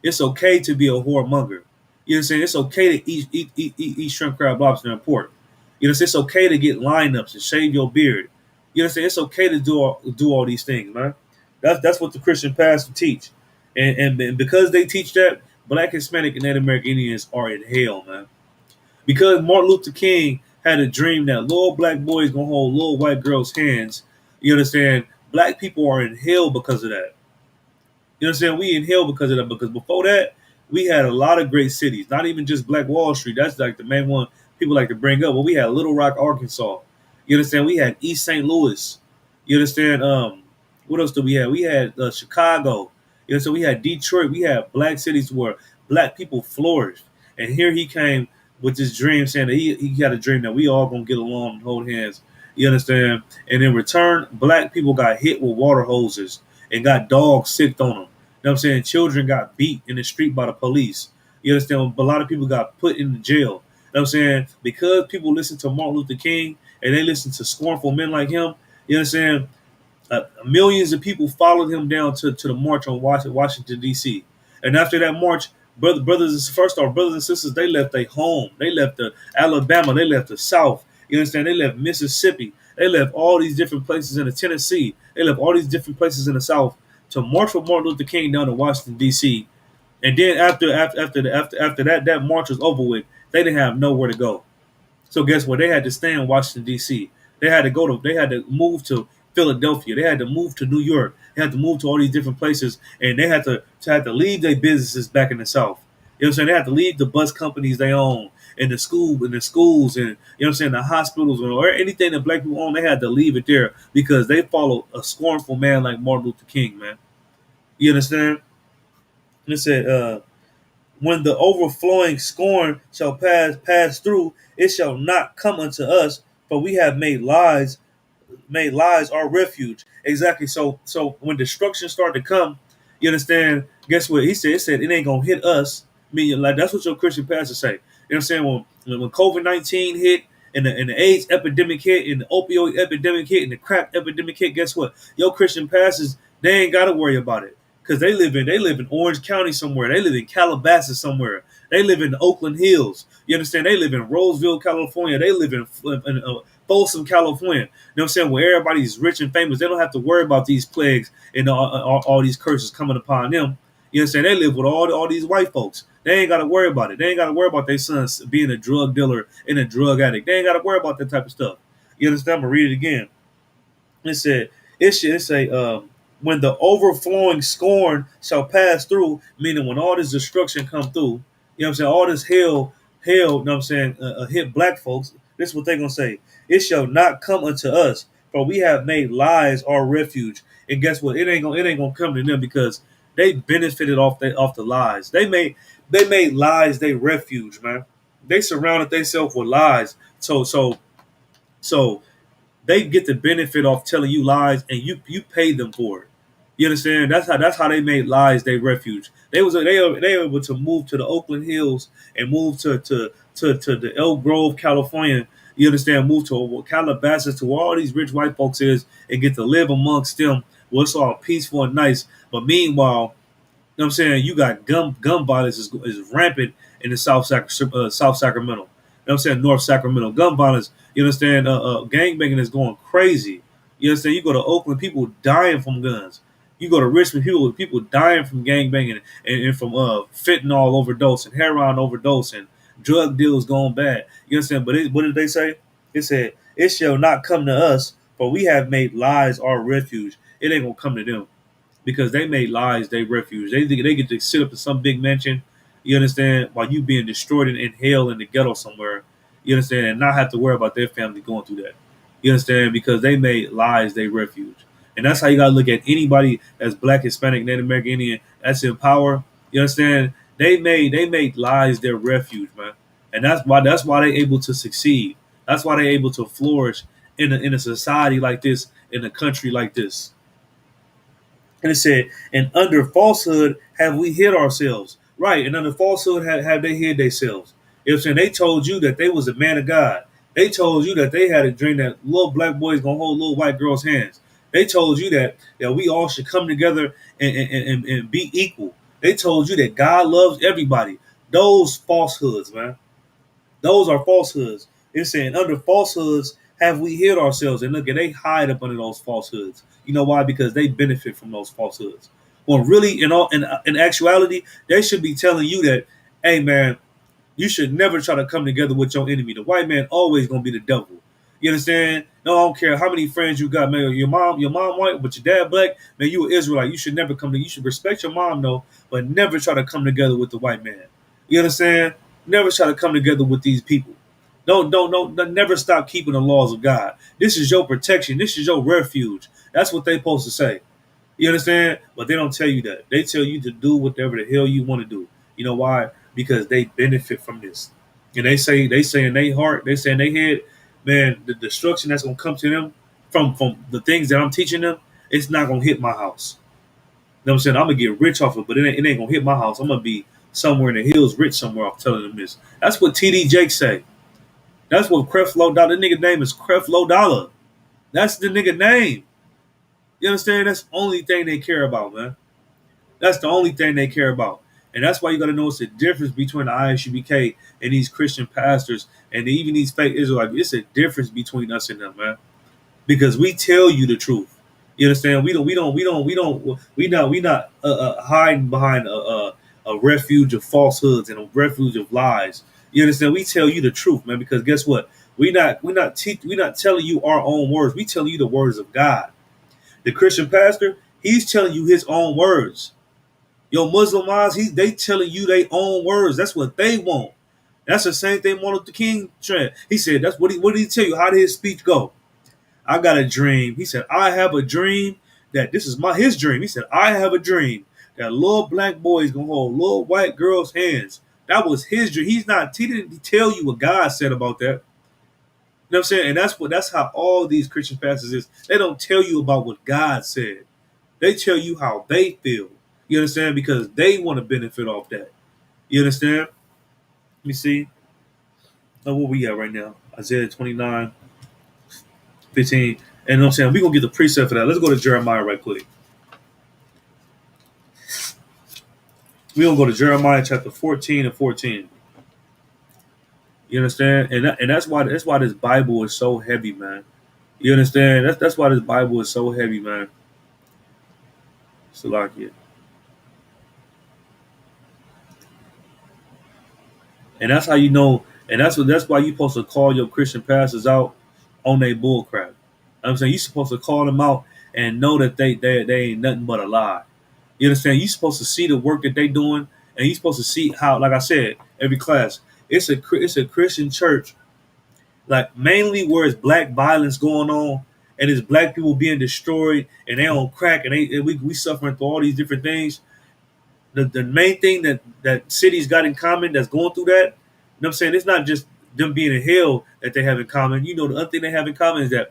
It's okay to be a whoremonger. You know what I'm saying? It's okay to eat shrimp, crab, lobster, and pork. You know what I'm saying? It's okay to get lineups and shave your beard. You know what I'm saying? It's okay to do all these things, man. That's what the Christian pastors teach. And because they teach that, black, Hispanic, and Native American Indians are in hell, man. Because Martin Luther King had a dream that little black boys gonna hold little white girls' hands. You understand? Black people are in hell because of that. You know what I'm saying? We in hell because of that. Because before that, We had a lot of great cities, not even just Black Wall Street. That's like the main one people like to bring up. But we had Little Rock, Arkansas. You understand? We had East St. Louis. You understand? What else do we have? We had Chicago. You know, so we had Detroit. We had black cities where black people flourished. And here he came with this dream, saying that he had a dream that we all gonna get along and hold hands. You understand? And in return, black people got hit with water hoses and got dogs sicked on them. You know what I'm saying? Children got beat in the street by the police. You understand? A lot of people got put in jail. You know what I'm saying? Because people listen to Martin Luther King and they listen to scornful men like him, you understand? Millions of people followed him down to the march on Washington, D.C. And after that march, brothers and sisters, they left their home. They left the Alabama. They left the South. You understand? They left Mississippi. They left all these different places in the Tennessee. They left all these different places in the South to march for Martin Luther King down to Washington, D.C. And then after that march was over with, they didn't have nowhere to go. So guess what? They had to stay in Washington D.C. They had to move to Philadelphia. They had to move to New York. They had to move to all these different places, and they had to leave their businesses back in the South. You know what I'm saying? They had to leave the bus companies they own and the schools, and you know what I'm saying, the hospitals or anything that black people own. They had to leave it there because they followed a scornful man like Martin Luther King, man. You understand? And it said, when the overflowing scorn shall pass through, it shall not come unto us, for we have made lies our refuge. Exactly. So when destruction started to come, you understand, guess what? It said it ain't gonna hit us. I mean, like that's what your Christian pastor say. You know what I'm saying? When COVID-19 hit and the AIDS epidemic hit and the opioid epidemic hit and the crack epidemic hit, guess what? Your Christian pastors, they ain't gotta worry about it. Because they live in Orange County somewhere. They live in Calabasas somewhere. They live in the Oakland Hills. You understand? They live in Roseville, California. They live in Folsom, California. You know what I'm saying? Where everybody's rich and famous. They don't have to worry about these plagues and all these curses coming upon them. You understand? They live with all these white folks. They ain't got to worry about it. They ain't got to worry about their sons being a drug dealer and a drug addict. They ain't got to worry about that type of stuff. You understand? I'm going to read it again. It said, it say, when the overflowing scorn shall pass through, meaning when all this destruction come through, you know what I'm saying, all this hell, you know what I'm saying, hit black folks, this is what they're going to say. It shall not come unto us, for we have made lies our refuge. And guess what? It ain't gonna come to them because they benefited off the lies. They made lies their refuge, man. They surrounded themselves with lies. So they get the benefit of telling you lies, and you pay them for it. You understand? That's how they made lies their refuge. They were able to move to the Oakland Hills and move to the Elk Grove, California. You understand? Move to Calabasas, to where all these rich white folks is, and get to live amongst them. Well, it's all peaceful and nice. But meanwhile, know what I'm saying? You got gun violence is rampant in the South Sacramento. You know what I'm saying? North Sacramento. Gun violence, you understand? Gangbanging is going crazy. You understand? You go to Oakland, people dying from guns. You go to Richmond, people dying from gangbanging and from fentanyl overdose and heroin overdose and drug deals going bad. You understand? But what did they say? It said, it shall not come to us, for we have made lies our refuge. It ain't going to come to them because they made lies their refuge. They think they get to sit up in some big mansion, you understand, while you being destroyed in hell in the ghetto somewhere, you understand, and not have to worry about their family going through that. You understand? Because they made lies their refuge. And that's how you gotta look at anybody that's black, Hispanic, Native American, Indian, that's in power. You understand? They made lies their refuge, man. And that's why they able to succeed. That's why they able to flourish in a society like this, in a country like this. And it said, and under falsehood have we hid ourselves. Right. And under falsehood have they hid themselves. You know what I'm saying? They told you that they was a man of God. They told you that they had a dream that little black boys gonna hold little white girls' hands. They told you that we all should come together and be equal. They told you that God loves everybody. Those falsehoods, man. Those are falsehoods. It's saying under falsehoods have we hid ourselves, and look, and they hide up under those falsehoods. You know why? Because they benefit from those falsehoods. Well, really, in actuality, they should be telling you that, hey man, you should never try to come together with your enemy. The white man always gonna be the devil. You understand? No, I don't care how many friends you got, man. Your mom white, but your dad black, man. You an Israelite. You should never come to. You should respect your mom though, but never try to come together with the white man. You understand? Never try to come together with these people. Don't never stop keeping the laws of God. This is your protection. This is your refuge. That's what they supposed to say. You understand? But they don't tell you that. They tell you to do whatever the hell you want to do. You know why? Because they benefit from this. And they say in their heart, they say in their head, man, the destruction that's gonna come to them from the things that I'm teaching them, it's not gonna hit my house. You know what I'm saying? I'm gonna get rich off it, but it ain't gonna hit my house. I'm gonna be somewhere in the hills rich somewhere off telling them this. That's what TD Jake say. That's what Creflo Dollar. The nigga name is Creflo Dollar. That's the nigga name. You understand? That's the only thing they care about, man. That's the only thing they care about. And that's why you got to notice the difference between the ISUBK and these Christian pastors and even these fake Israelites. It's a difference between us and them, man. Because we tell you the truth. You understand? We not hiding behind a refuge of falsehoods and a refuge of lies. You understand? We tell you the truth, man. Because guess what? We not telling you our own words. We telling you the words of God. The Christian pastor, he's telling you his own words. Your Muslim wives, they telling you their own words. That's what they want. That's the same thing Martin Luther King said. He said, what did he tell you? How did his speech go? I got a dream. He said, I have a dream that this is his dream. He said, I have a dream that little black boys gonna hold little white girls' hands. That was his dream. He didn't tell you what God said about that. You know what I'm saying? And that's how all these Christian pastors is. They don't tell you about what God said. They tell you how they feel. You understand? Because they want to benefit off that. You understand? Let me see. Oh, what we got right now? Isaiah 29, 15. And you know what I'm saying? We're going to get the precept for that. Let's go to Jeremiah right quick. We're going to go to Jeremiah chapter 14 and 14. You understand? And that's why this Bible is so heavy, man. You understand? That's why this Bible is so heavy, man. Salakia. And that's how you know, and that's why you're supposed to call your Christian pastors out on their bull crap. You know what I'm saying? You're supposed to call them out and know that they ain't nothing but a lie. You understand? You're supposed to see the work that they doing, and you're supposed to see how, like I said, every class, it's a Christian church, like mainly where it's black violence going on, and it's black people being destroyed, and they on crack, and we suffering through all these different things. The main thing that cities got in common that's going through that, you know what I'm saying? It's not just them being in hell that they have in common. You know, the other thing they have in common is that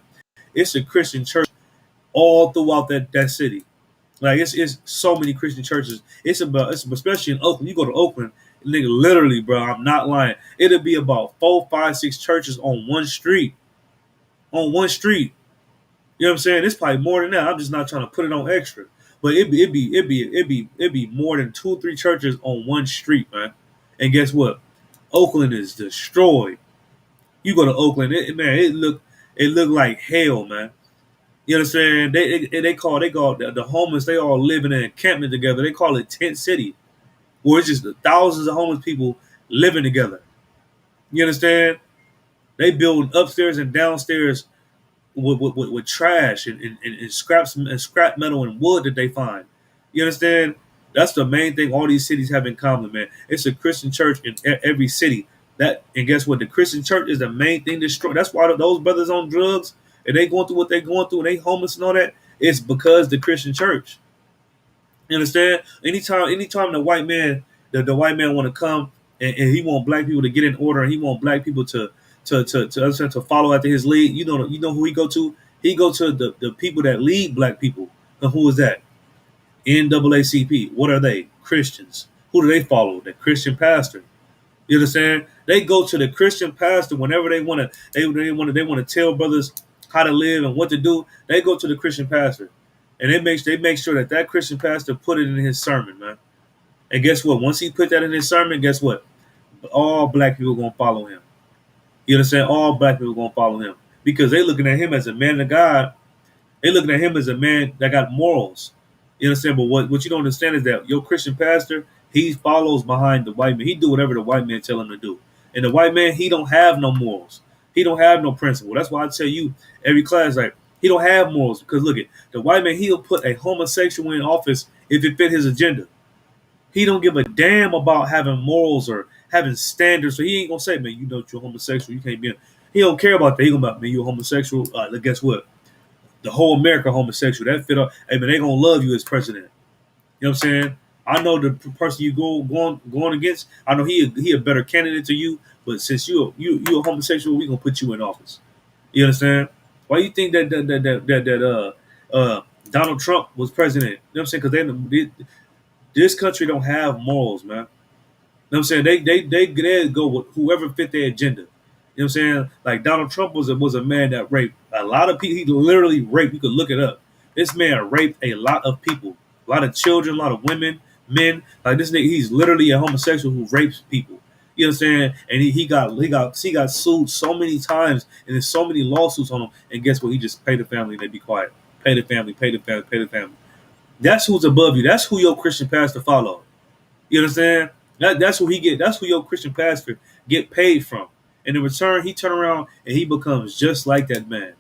it's a Christian church all throughout that city. Like it's so many Christian churches. It's especially in Oakland. You go to Oakland, nigga, literally, bro, I'm not lying. It'll be about 4, 5, 6 churches on one street. On one street. You know what I'm saying? It's probably more than that. I'm just not trying to put it on extra. But it'd be more than 2 or 3 churches on one street, man. And guess what? Oakland is destroyed. You go to Oakland, it look like hell, man. You understand? They call the homeless. They all live in an encampment together. They call it tent city, where it's just thousands of homeless people living together. You understand? They build upstairs and downstairs with trash and scrap metal and wood that they find. You understand? That's the main thing all these cities have in common, man. It's a Christian church in every city. And guess what? The Christian church is the main thing destroyed. That's why those brothers on drugs and they going through what they going through and they homeless and all that. It's because the Christian church. You understand? Anytime the white man want to come and he want black people to get in order and he want black people to understand, to follow after his lead. You know who he go to? He go to the people that lead black people. And who is that? NAACP. What are they? Christians. Who do they follow? The Christian pastor. You understand? They go to the Christian pastor whenever they want to. They want to tell brothers how to live and what to do. They go to the Christian pastor, and they make sure that Christian pastor put it in his sermon, man. And guess what? Once he put that in his sermon, guess what? All black people gonna follow him. You understand? All black people gonna follow him because they looking at him as a man of God. They looking at him as a man that got morals. You understand? But what you don't understand is that your Christian pastor, he follows behind the white man. He do whatever the white man tell him to do. And the white man, he don't have no morals. He don't have no principle. That's why I tell you every class, like, he don't have morals. Because look at the white man, he'll put a homosexual in office if it fit his agenda. He don't give a damn about having morals or having standards. So he ain't gonna say, man, you know you're homosexual, you can't be. He don't care about that. He gonna about, man, you a homosexual. Guess what? The whole America homosexual. That fit up. Hey, man, they gonna love you as president. You know what I'm saying? I know the person you going against. I know he a better candidate to you. But since you a homosexual, we gonna put you in office. You understand? Why you think that Donald Trump was president? You know what I'm saying? Because this country don't have morals, man. You know what I'm saying? They go with whoever fit their agenda. You know what I'm saying? Like Donald Trump was a man that raped a lot of people. He literally raped. You could look it up. This man raped a lot of people, a lot of children, a lot of women, men. Like this nigga, he's literally a homosexual who rapes people. You know what I'm saying? And he got sued so many times, and there's so many lawsuits on him. And guess what? He just paid the family and they be quiet. Pay the family, pay the family, pay the family. That's who's above you. That's who your Christian pastor follow. You understand? That's who he get. That's who your Christian pastor get paid from. And in return, he turn around and he becomes just like that man.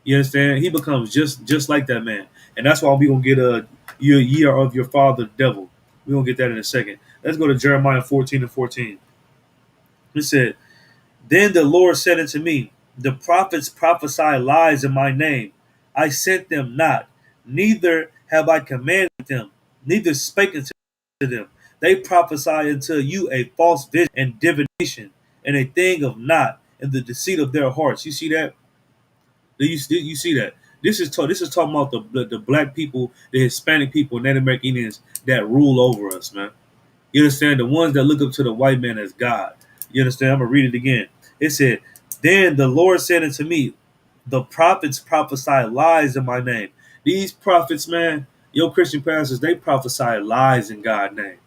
You understand? He becomes just like that man. And that's why we gonna get a year of your father, the devil. We gonna get that in a second. Let's go to Jeremiah 14:14. It said, "Then the Lord said unto me, the prophets prophesy lies in my name. I sent them not, neither have I commanded them, neither spake unto them. They prophesy unto you a false vision and divination, and a thing of naught, and the deceit of their hearts." You see that? Do you see that? This is talking about the black people, the Hispanic people, Native American Indians that rule over us, man. You understand? The ones that look up to the white man as God. You understand? I'm gonna read it again. It said, "Then the Lord said unto me, the prophets prophesy lies in my name." These prophets, man, your Christian pastors, they prophesy lies in God's name.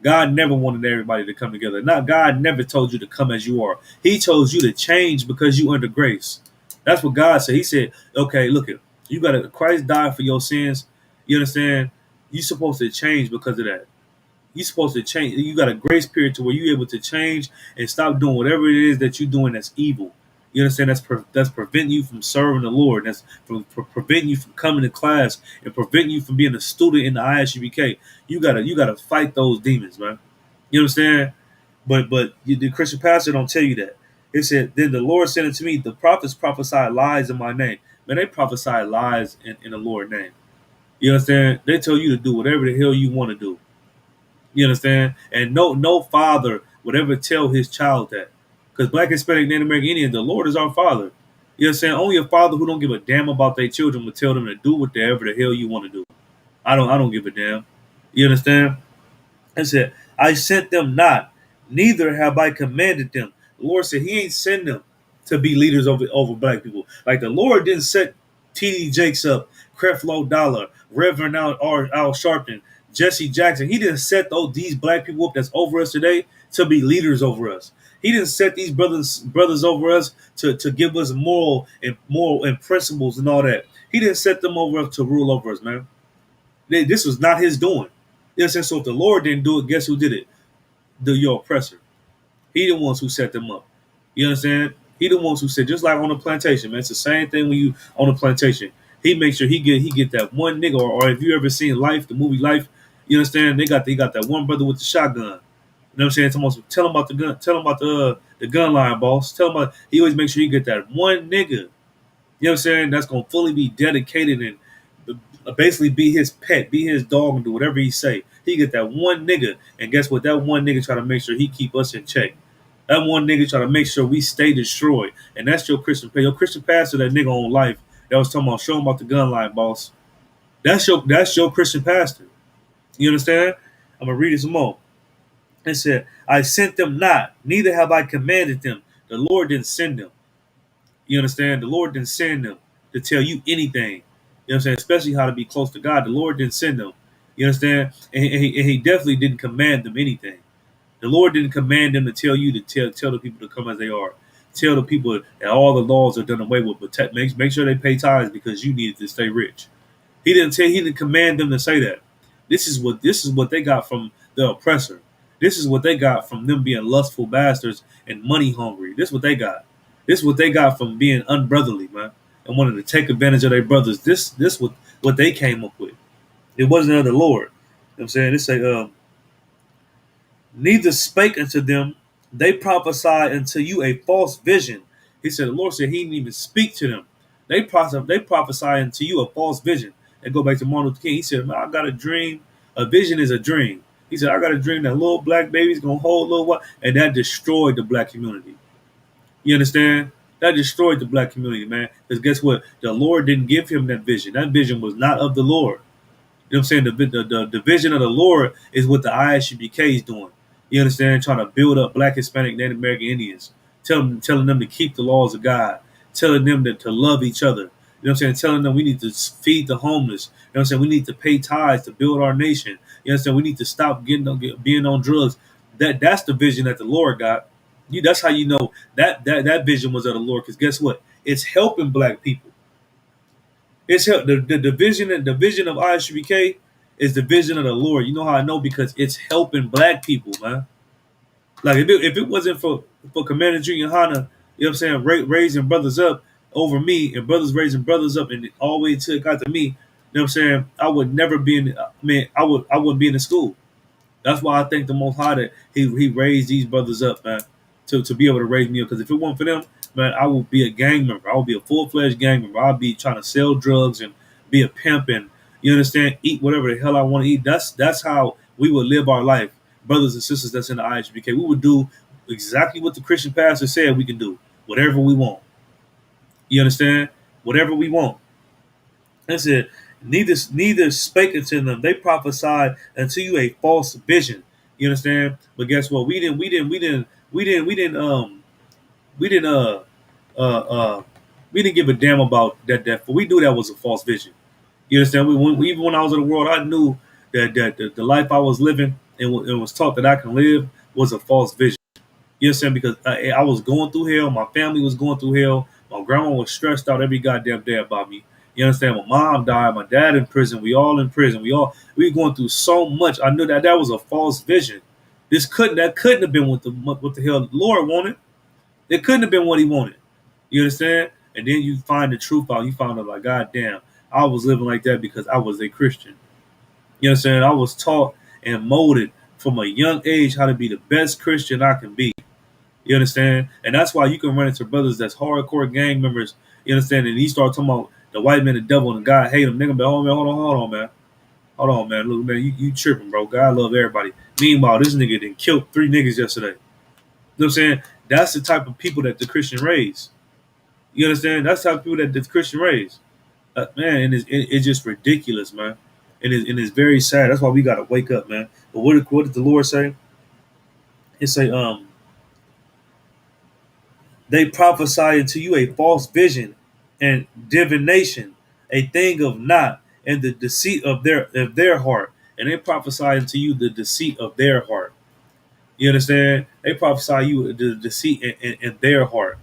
God never wanted everybody to come together. Not God never told you to come as you are. He chose you to change because you under grace. That's what God said. He said, okay, look it, you gotta Christ died for your sins. You understand? You're supposed to change because of that. You're supposed to change. You got a grace period to where you're able to change and stop doing whatever it is that you're doing that's evil. You understand? That's preventing you from serving the Lord. That's preventing you from coming to class and preventing you from being a student in the ISUBK. You gotta fight those demons, man. You understand? But the Christian pastor don't tell you that. It said, "Then the Lord said unto me, the prophets prophesy lies in my name." Man, they prophesy lies in the Lord's name. You understand? They tell you to do whatever the hell you want to do. You understand? And no father would ever tell his child that. Because Black, Hispanic, Native American Indian, the Lord is our father. You understand? Only a father who don't give a damn about their children would tell them to do whatever the hell you want to do. I don't give a damn. You understand? I said, "I sent them not, neither have I commanded them." The Lord said he ain't send them to be leaders over black people. Like the Lord didn't set T.D. Jakes up, Creflo Dollar, Reverend Al Sharpton, Jesse Jackson. He didn't set these black people up that's over us today to be leaders over us. He didn't set these brothers over us to give us moral and principles and all that. He didn't set them over us to rule over us, man. This was not his doing. You know what I'm saying? So if the Lord didn't do it, guess who did it? Your oppressor. He the ones who set them up. You understand? He the ones who said, just like on the plantation, man. It's the same thing when you on the plantation. He makes sure he get that one nigga, or if you ever seen Life, the movie Life, you understand? They got that one brother with the shotgun. You know what I'm saying? Tell him about the gun. Tell him about the gun line, boss. Tell him about. He always make sure he get that one nigga. You know what I'm saying? That's gonna fully be dedicated and basically be his pet, be his dog, and do whatever he say. He get that one nigga, and guess what? That one nigga try to make sure he keep us in check. That one nigga try to make sure we stay destroyed, and that's your Christian pastor. Your Christian pastor, that nigga on Life that was talking about, show him about the gun line, boss. That's your Christian pastor. You understand? I'm gonna read it some more. It said, "I sent them not, neither have I commanded them." The Lord didn't send them. You understand? The Lord didn't send them to tell you anything. You know what I'm saying? Especially how to be close to God. The Lord didn't send them. You understand? And he definitely didn't command them anything. The Lord didn't command them to tell you to tell the people to come as they are. Tell the people that all the laws are done away with, but make sure they pay tithes because you needed to stay rich. He didn't command them to say that. This is what they got from the oppressor. This is what they got from them being lustful bastards and money hungry. This is what they got. This is what they got from being unbrotherly, man, and wanting to take advantage of their brothers. This what they came up with. It wasn't of the Lord. You know what I'm saying? It say, neither spake unto them, they prophesied unto you a false vision. He said, the Lord said he didn't even speak to them. They prophesy unto you a false vision. And go back to Martin Luther King. He said, man, I got a dream. A vision is a dream. He said, I got a dream that little black baby's going to hold a little while. And that destroyed the black community. You understand? That destroyed the black community, man. Because guess what? The Lord didn't give him that vision. That vision was not of the Lord. You know what I'm saying? The vision of the Lord is what the ISUBK is doing. You understand? Trying to build up black, Hispanic, Native American Indians. Telling them to keep the laws of God. Telling them to love each other. You know what I'm saying? Telling them we need to feed the homeless. You know what I'm saying? We need to pay tithes to build our nation. You know what I'm saying? We need to stop being on drugs. That's the vision that the Lord got. That's how you know that vision was of the Lord. Because guess what? It's helping black people. It's the vision of ISUBK is the vision of the Lord. You know how I know? Because it's helping black people, man. Like if it wasn't for Commander Junior Hanna, you know what I'm saying, raising brothers up over me and brothers raising brothers up and all the way till it got to me, you know what I'm saying, I would never be in. I wouldn't be in the school. That's why I thank the Most High that he raised these brothers up, man, to be able to raise me up. Because if it weren't for them, man, I would be a gang member. I would be a full-fledged gang member. I'd be trying to sell drugs and be a pimp and, you understand, eat whatever the hell I want to eat. That's how we would live our life, brothers and sisters that's in the IHBK. We would do exactly what the Christian pastor said we can do, whatever we want. You understand? Whatever we want. That's it. Neither spake unto them. They prophesied unto you a false vision. You understand? But guess what? We didn't uh uh we didn't give a damn about that for we knew that was a false vision. You understand? Even when I was in the world, I knew that the life I was living and it was taught that I can live was a false vision. You understand? Because I was going through hell. My family was going through hell. My grandma was stressed out every goddamn day about me. You understand? My mom died. My dad in prison. We all in prison. We were going through so much. I knew that was a false vision. That couldn't have been what the hell the Lord wanted. It couldn't have been what He wanted. You understand? And then you find the truth out. You found out like, God damn, I was living like that because I was a Christian. You understand? I was taught and molded from a young age how to be the best Christian I can be. You understand? And that's why you can run into brothers that's hardcore gang members. You understand? And he start talking about the white man, the devil, and God hate him. Nigga, but hold on, man. Hold on, man. Look, man, you tripping, bro. God love everybody. Meanwhile, this nigga done killed 3 niggas yesterday. You know what I'm saying? That's the type of people that the Christian raise. You understand? That's the type of people that the Christian raise. Man, and it's just ridiculous, man. And it's very sad. That's why we got to wake up, man. But what did the Lord say? He say, they prophesy unto you a false vision and divination, a thing of not, and the deceit of their heart. And they prophesy unto you the deceit of their heart. You understand? They prophesy you the deceit in their heart.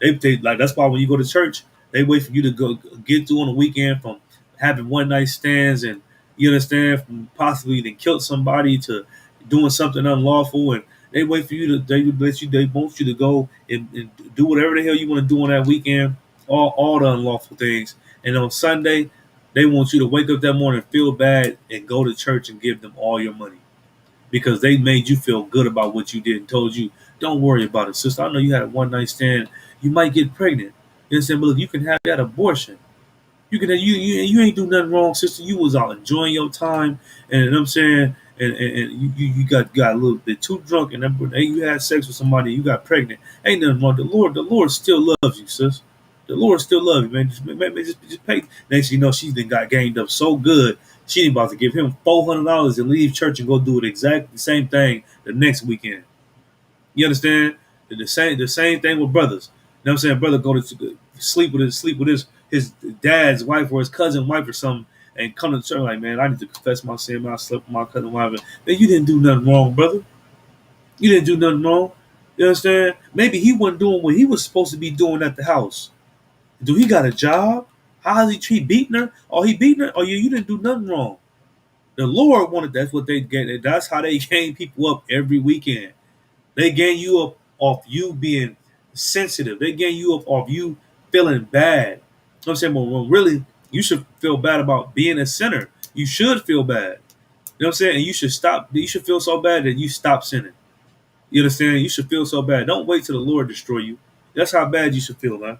They like that's why when you go to church, they wait for you to go get through on the weekend from having one night stands and you understand from possibly then killed somebody to doing something unlawful and they wait for you to they want you to go and do whatever the hell you want to do on that weekend, all the unlawful things. And on Sunday, they want you to wake up that morning, feel bad, and go to church and give them all your money. Because they made you feel good about what you did and told you, don't worry about it, sister. I know you had a one night stand. You might get pregnant. You understand? But look, you can have that abortion. You can you ain't do nothing wrong, sister. You was out enjoying your time, and you know what I'm saying, and you got a little bit too drunk, and you had sex with somebody, you got pregnant. Ain't nothing wrong. The Lord still loves you, sis. The Lord still loves you, man. Just pay. Next, you know, she then got gained up so good. She ain't about to give him $400 and leave church and go do it exactly the same thing the next weekend. You understand? The same thing with brothers. You know what I'm saying? Brother go to sleep with his dad's wife or his cousin's wife or something, and come to church like, man, I need to confess my sin. Man, I slept with my cousin's wife. Man, you didn't do nothing wrong, brother. You didn't do nothing wrong. You understand? Maybe he wasn't doing what he was supposed to be doing at the house. Do he got a job? How is he beating her? Or he beating her? Or you didn't do nothing wrong. The Lord wanted that's what they get. That's how they gain people up every weekend. They gain you up off you being sensitive. They getting you off you feeling bad. You know what I'm saying? But when really, you should feel bad about being a sinner. You should feel bad. You know what I'm saying? And you should stop. You should feel so bad that you stop sinning. You understand? You should feel so bad. Don't wait till the Lord destroy you. That's how bad you should feel, man.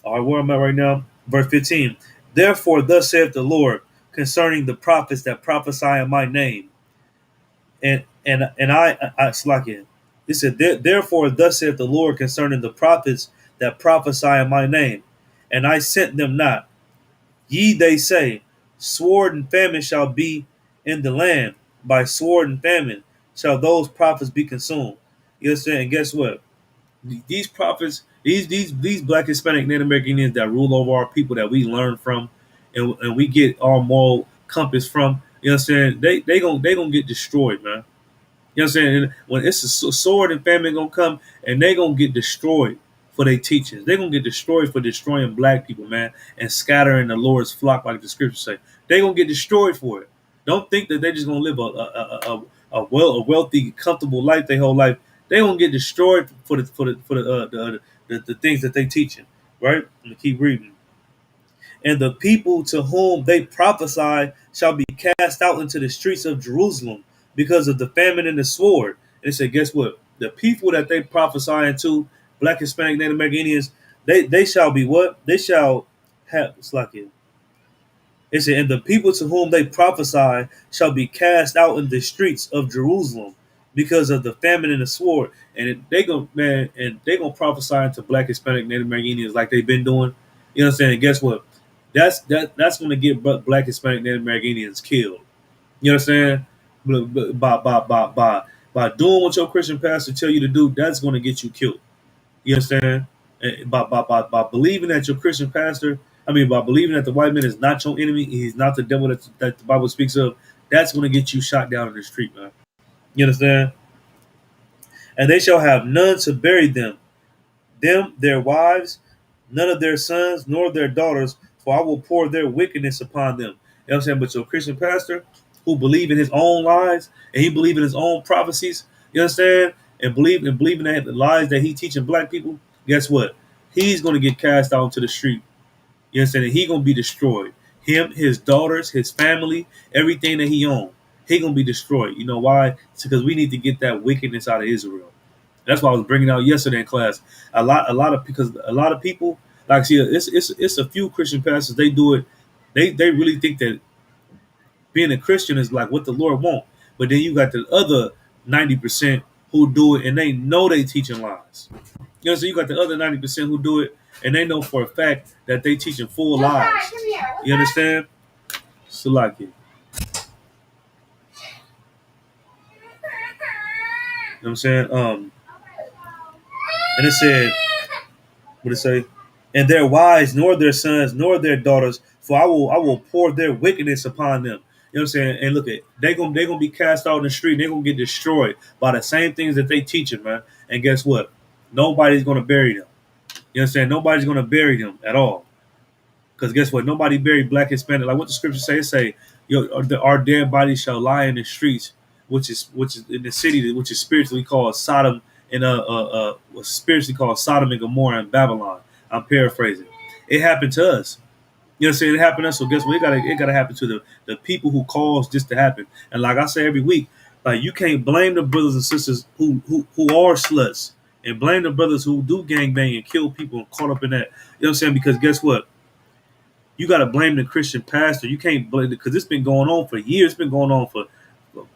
All right, where I'm at right now, verse 15. Therefore, thus saith the Lord concerning the prophets that prophesy in my name, and I slack it. He said, therefore, thus saith the Lord concerning the prophets that prophesy in my name, and I sent them not. Ye, they say, sword and famine shall be in the land. By sword and famine shall those prophets be consumed. You understand? And guess what? These prophets, these Black, Hispanic, Native American Indians that rule over our people that we learn from, and we get our moral compass from. You know what I'm saying? They gonna get destroyed, man. You know what I'm saying? And when it's a sword and famine gonna come, and they gonna get destroyed for their teachings. They gonna get destroyed for destroying Black people, man, and scattering the Lord's flock, like the scriptures say. They gonna get destroyed for it. Don't think that they just gonna live a wealthy, comfortable life their whole life. They gonna get destroyed for the things that they teaching. Right? I'm gonna keep reading. And the people to whom they prophesy shall be cast out into the streets of Jerusalem because of the famine and the sword. And it said, guess what? The people that they prophesying to, Black, Hispanic, Native American Indians, they shall be what? They shall have, it's like it said, and the people to whom they prophesy shall be cast out in the streets of Jerusalem because of the famine and the sword. And they gonna prophesy to Black, Hispanic, Native American Indians like they've been doing. You know what I'm saying? And guess what? That's gonna get Black, Hispanic, Native American Indians killed. You know what I'm saying? By doing what your Christian pastor tell you to do, that's gonna get you killed. You understand? And by believing that your Christian pastor, by believing that the white man is not your enemy, he's not the devil that the Bible speaks of, that's gonna get you shot down in the street, man. You understand? And they shall have none to bury them, their wives, none of their sons, nor their daughters, for I will pour their wickedness upon them. You know what I'm saying? But your Christian pastor who believe in his own lies and he believe in his own prophecies, you understand? And believing that the lies that he teaching Black people, guess what? He's gonna get cast out into the street. You understand? And he gonna be destroyed. Him, his daughters, his family, everything that he owned, he gonna be destroyed. You know why? It's because we need to get that wickedness out of Israel. That's why I was bringing out yesterday in class. A lot of people like see it's a few Christian pastors they do it. They really think that being a Christian is like what the Lord wants. But then you got the other 90% who do it and they know they teaching lies. You know, so you got the other 90% who do it and they know for a fact that they teaching full lies. You understand? So like it. You know what I'm saying? And it said, what did it say? And their wives, nor their sons, nor their daughters, for I will pour their wickedness upon them. You know what I'm saying? And look at they gonna be cast out in the street. They're gonna get destroyed by the same things that they teaching, man. And guess what? Nobody's gonna bury them. You know what I'm saying? Nobody's gonna bury them at all. Because guess what? Nobody buried Black, Hispanic. Like what the scriptures say, it say, our dead bodies shall lie in the streets, which is in the city, which is spiritually called Sodom and was spiritually called Sodom and Gomorrah in Babylon. I'm paraphrasing. It happened to us. You know what I'm saying? It happened to us. So guess what? It gotta happen to the people who caused this to happen. And like I say every week, like you can't blame the brothers and sisters who are sluts and blame the brothers who do gangbang and kill people and caught up in that. You know what I'm saying? Because guess what? You got to blame the Christian pastor. You can't blame it because it's been going on for years. It's been going on for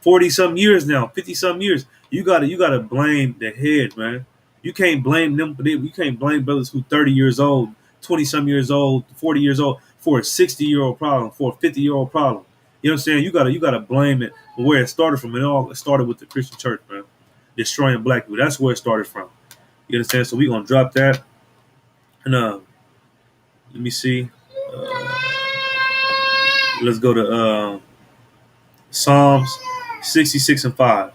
40 some years now, 50 some years. You gotta blame the head, man. You can't blame them. You can't blame brothers who 30 years old, 20 some years old, 40 years old for a 60-year-old problem, for a 50-year-old problem. You know what I'm saying? You gotta blame it for where it started from. It started with the Christian church, man, destroying Black people. That's where it started from. You understand? So we gonna drop that. And let me see. Let's go to Psalms 66 and 5.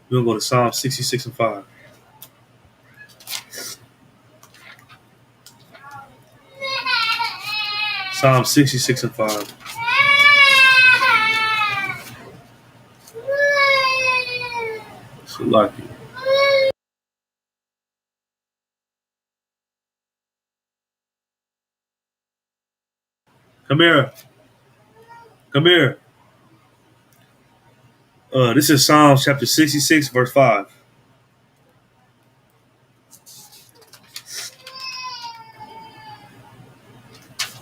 We're going to go to Psalms 66 and 5. Psalm 66 and 5. So lucky. Come here. Come here. This is Psalms chapter 66, verse 5.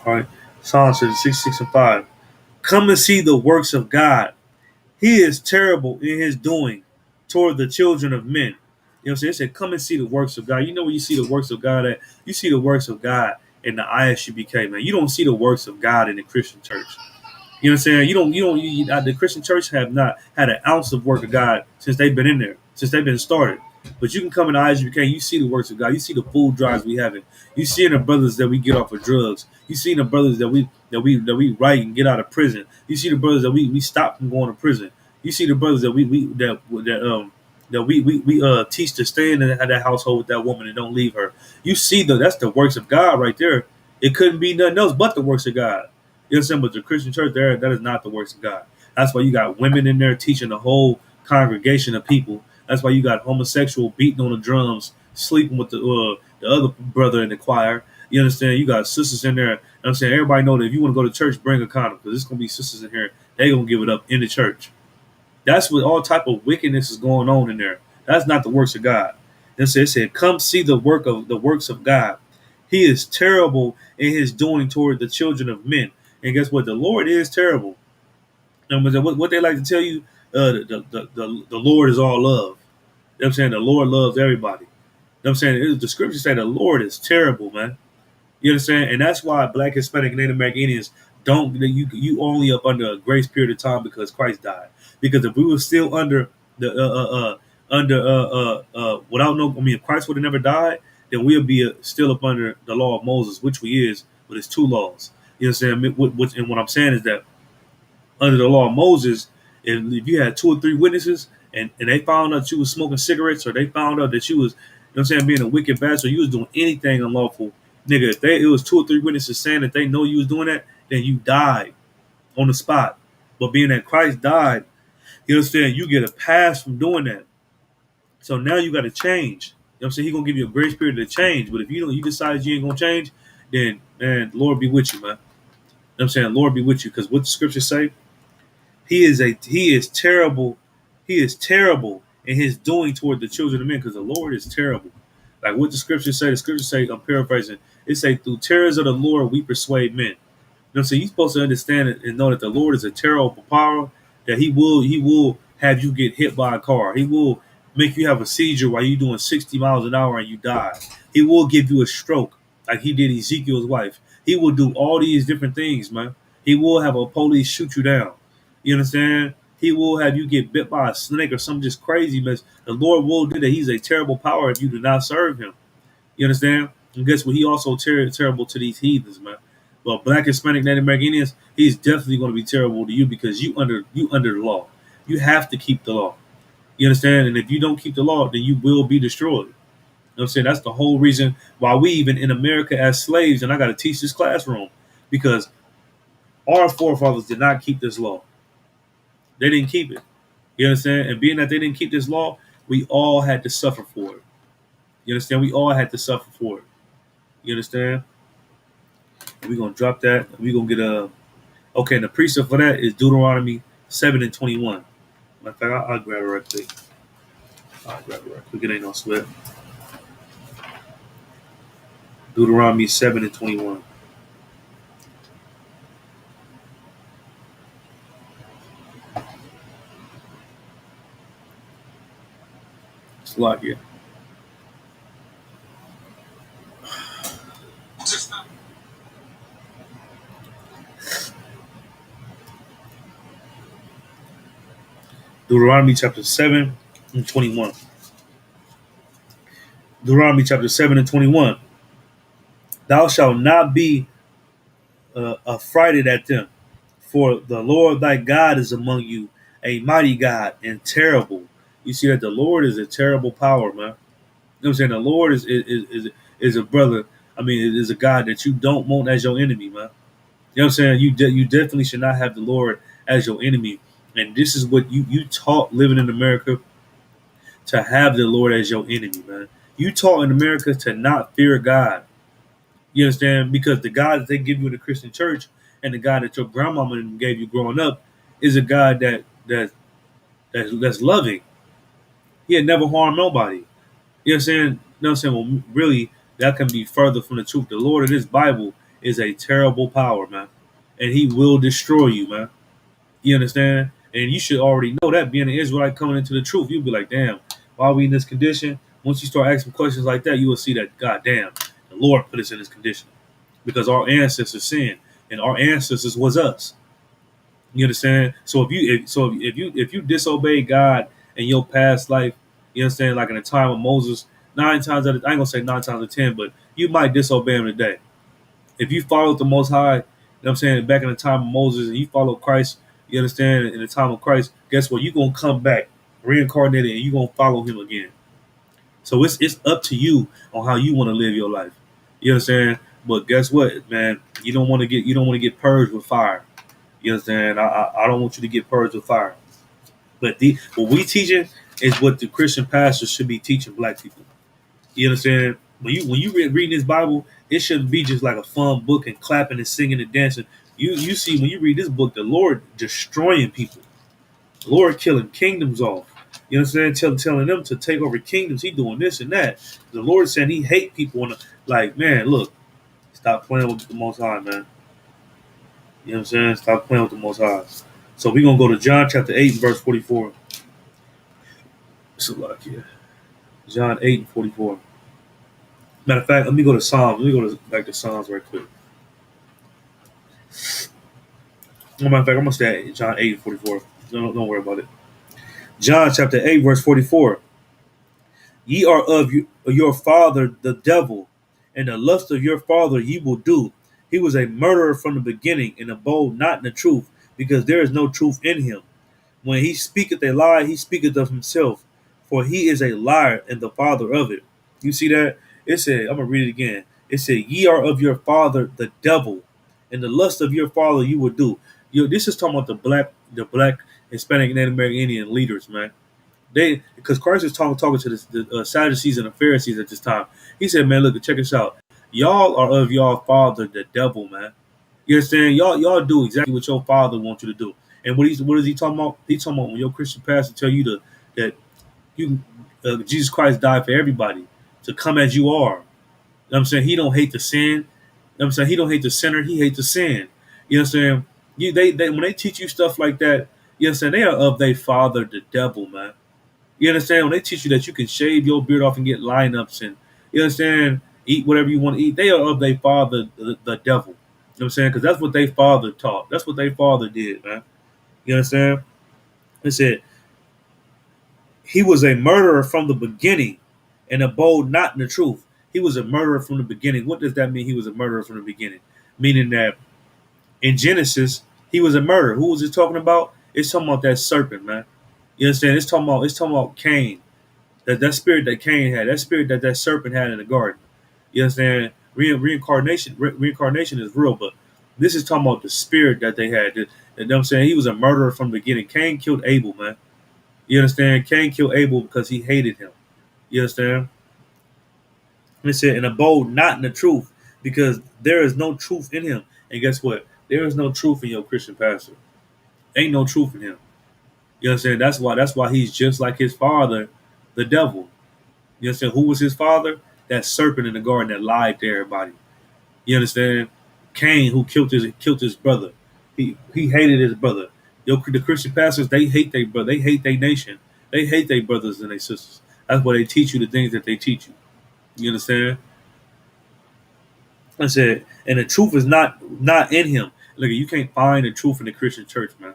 All right. Psalms 66 and 5. Come and see the works of God. He is terrible in his doing toward the children of men. You know what I'm saying? It said, come and see the works of God. You know where you see the works of God at? You see the works of God in the ISUBK, man. You don't see the works of God in the Christian church. You know what I'm saying? The Christian church have not had an ounce of work of God since they've been in there, since they've been started. But you can come in the ISUBK, you see the works of God. You see the food drives we having. You see the brothers that we get off of drugs. You see the brothers that we write and get out of prison. You see the brothers that we stop from going to prison. You see the brothers that we teach to stay in that household with that woman and don't leave her. You see that's the works of God right there. It couldn't be nothing else but the works of God. You know what I'm saying? But the Christian church there, that is not the works of God. That's why you got women in there teaching the whole congregation of people. That's why you got homosexual beating on the drums, sleeping with the other brother in the choir. You understand? You got sisters in there. I'm saying everybody know that if you want to go to church, bring a condom because there's gonna be sisters in here. They gonna give it up in the church. That's what all type of wickedness is going on in there. That's not the works of God. It said, "Come see the works of God. He is terrible in his doing toward the children of men." And guess what? The Lord is terrible. And what they like to tell you, the Lord is all love. You know what I'm saying? The Lord loves everybody. You know what I'm saying? The scriptures say the Lord is terrible, man. You understand? And that's why Black, Hispanic, and Native American Indians don't you only up under a grace period of time because Christ died. Because if we were still under the without no, I mean, if Christ would have never died, then we'll be still up under the law of Moses, which we is, but it's two laws. You know what I'm saying? And what I'm saying is that under the law of Moses, if you had two or three witnesses and they found out you was smoking cigarettes or they found out that you was, you know what I'm saying, being a wicked bastard, you was doing anything unlawful, nigga, if it was two or three witnesses saying that they know you was doing that, then you died on the spot. But being that Christ died, you understand, you get a pass from doing that. So now you got to change. You know what I'm saying? He's going to give you a grace period to change. But if you decide you ain't going to change, then, man, Lord be with you, man. You know what I'm saying? Lord be with you. Because what the scriptures say, he is terrible. He is terrible in his doing toward the children of men because the Lord is terrible. Like what the scriptures say, I'm paraphrasing, it say, through terrors of the Lord, we persuade men. You know, so you're supposed to understand it and know that the Lord is a terrible power, that he will have you get hit by a car. He will make you have a seizure while you're doing 60 miles an hour and you die. He will give you a stroke like he did Ezekiel's wife. He will do all these different things, man. He will have a police shoot you down. You understand? He will have you get bit by a snake or something just crazy mess. The Lord will do that. He's a terrible power if you do not serve him. You understand? And guess what? He also terrible to these heathens, man. Well, Black, Hispanic, Native American Indians, he's definitely going to be terrible to you because you under the law. You have to keep the law. You understand? And if you don't keep the law, then you will be destroyed. You know what I'm saying? That's the whole reason why we even in America as slaves, and I got to teach this classroom because our forefathers did not keep this law. They didn't keep it. You understand? And being that they didn't keep this law, we all had to suffer for it. You understand? We all had to suffer for it. You understand? We're going to drop that. We're going to get a... Okay, and the precept for that is Deuteronomy 7 and 21. Matter of fact, I'll grab it right quick. It ain't no sweat. Deuteronomy 7 and 21. It's a lot here. Deuteronomy chapter 7 and 21. Deuteronomy chapter 7 and 21. Thou shalt not be affrighted at them, for the Lord thy God is among you, a mighty God and terrible. You see that the Lord is a terrible power, man. You know what I'm saying? The Lord is a brother. I mean, is a God that you don't want as your enemy, man. You know what I'm saying? You definitely should not have the Lord as your enemy. And this is what you taught living in America, to have the Lord as your enemy, man. You taught in America to not fear God. You understand? Because the God that they give you in the Christian church and the God that your grandmama gave you growing up is a God that's loving. He had never harmed nobody. You know what I'm saying? You know what I'm saying? Well, really, that can be further from the truth. The Lord of this Bible is a terrible power, man. And he will destroy you, man. You understand? And you should already know that, being an Israelite coming into the truth. You'll be like, damn, why are we in this condition? Once you start asking questions like that, you will see that, God damn, the Lord put us in this condition. Because our ancestors sinned. And our ancestors was us. You understand? So if you disobey God in your past life, you understand, like in the time of Moses, I ain't gonna say 9 times out of 10, but you might disobey him today. If you followed the Most High, you know what I'm saying, back in the time of Moses, and you follow Christ, you understand, in the time of Christ, guess what? You're gonna come back reincarnated, and you're gonna follow him again. So it's up to you on how you want to live your life. You understand? But guess what, man? You don't want to get purged with fire. You understand? I don't want you to get purged with fire. But what we teaching is what the Christian pastors should be teaching black people. You understand? When you reading this Bible, it shouldn't be just like a fun book and clapping and singing and dancing. You see, when you read this book, the Lord destroying people, the Lord killing kingdoms off. You understand? Telling them to take over kingdoms. He doing this and that. The Lord saying he hate people. Like, man, look, stop playing with the Most High, man. You know what I'm saying? Stop playing with the Most High. So we're going to go to John chapter 8 and verse 44. It's a lot here. John 8 and 44. Matter of fact, let me go to Psalms. Let me go back to Psalms right quick. Matter of fact, I'm going to stay at John 8 and 44. Don't worry about it. John chapter 8 verse 44. Ye are of your father the devil, and the lust of your father ye will do. He was a murderer from the beginning, and abode not in the truth, because there is no truth in him. When he speaketh a lie, he speaketh of himself, for he is a liar and the father of it. You see that? It said, I'm gonna read it again. It said, ye are of your father the devil, and the lust of your father you will do. This is talking about the black Hispanic and Native American Indian leaders, man. Because Christ is talking to the Sadducees and the Pharisees at this time. He said, man, look, check this out. Y'all are of your father the devil, man. You understand? Y'all do exactly what your father wants you to do. And what is he talking about? He's talking about when your Christian pastor tell you that you Jesus Christ died for everybody to come as you are. You know what I'm saying? He don't hate the sin. You know what I'm saying? He don't hate the sinner. He hates the sin. You know what I'm saying? They when they teach you stuff like that, you understand? They are of their father the devil, man. You understand? When they teach you that you can shave your beard off and get lineups and, you understand, eat whatever you want to eat, they are of their father, the devil. You know what I'm saying? Because that's what their father taught. That's what their father did, man. You understand? It said, he was a murderer from the beginning and abode not in the truth. He was a murderer from the beginning. What does that mean, he was a murderer from the beginning? Meaning that in Genesis, he was a murderer. Who was it talking about? It's talking about that serpent, man. You understand? It's talking about Cain. That spirit that Cain had, that spirit that serpent had in the garden. You understand? Reincarnation is real, but this is talking about the spirit that they had. You know what I'm saying? He was a murderer from the beginning. Cain killed Abel, man. You understand? Cain killed Abel because he hated him. You understand? And it said, and abode not in the truth, because there is no truth in him. And guess what? There is no truth in your Christian pastor. Ain't no truth in him. You understand? That's why he's just like his father, the devil. You understand? Who was his father? That serpent in the garden that lied to everybody. You understand? Cain, who killed his brother. He hated his brother. The Christian pastors, they hate their brother. They hate their nation. They hate their brothers and their sisters. That's why they teach you the things that they teach you. You understand? I said, and the truth is not in him. Look, you can't find the truth in the Christian church, man.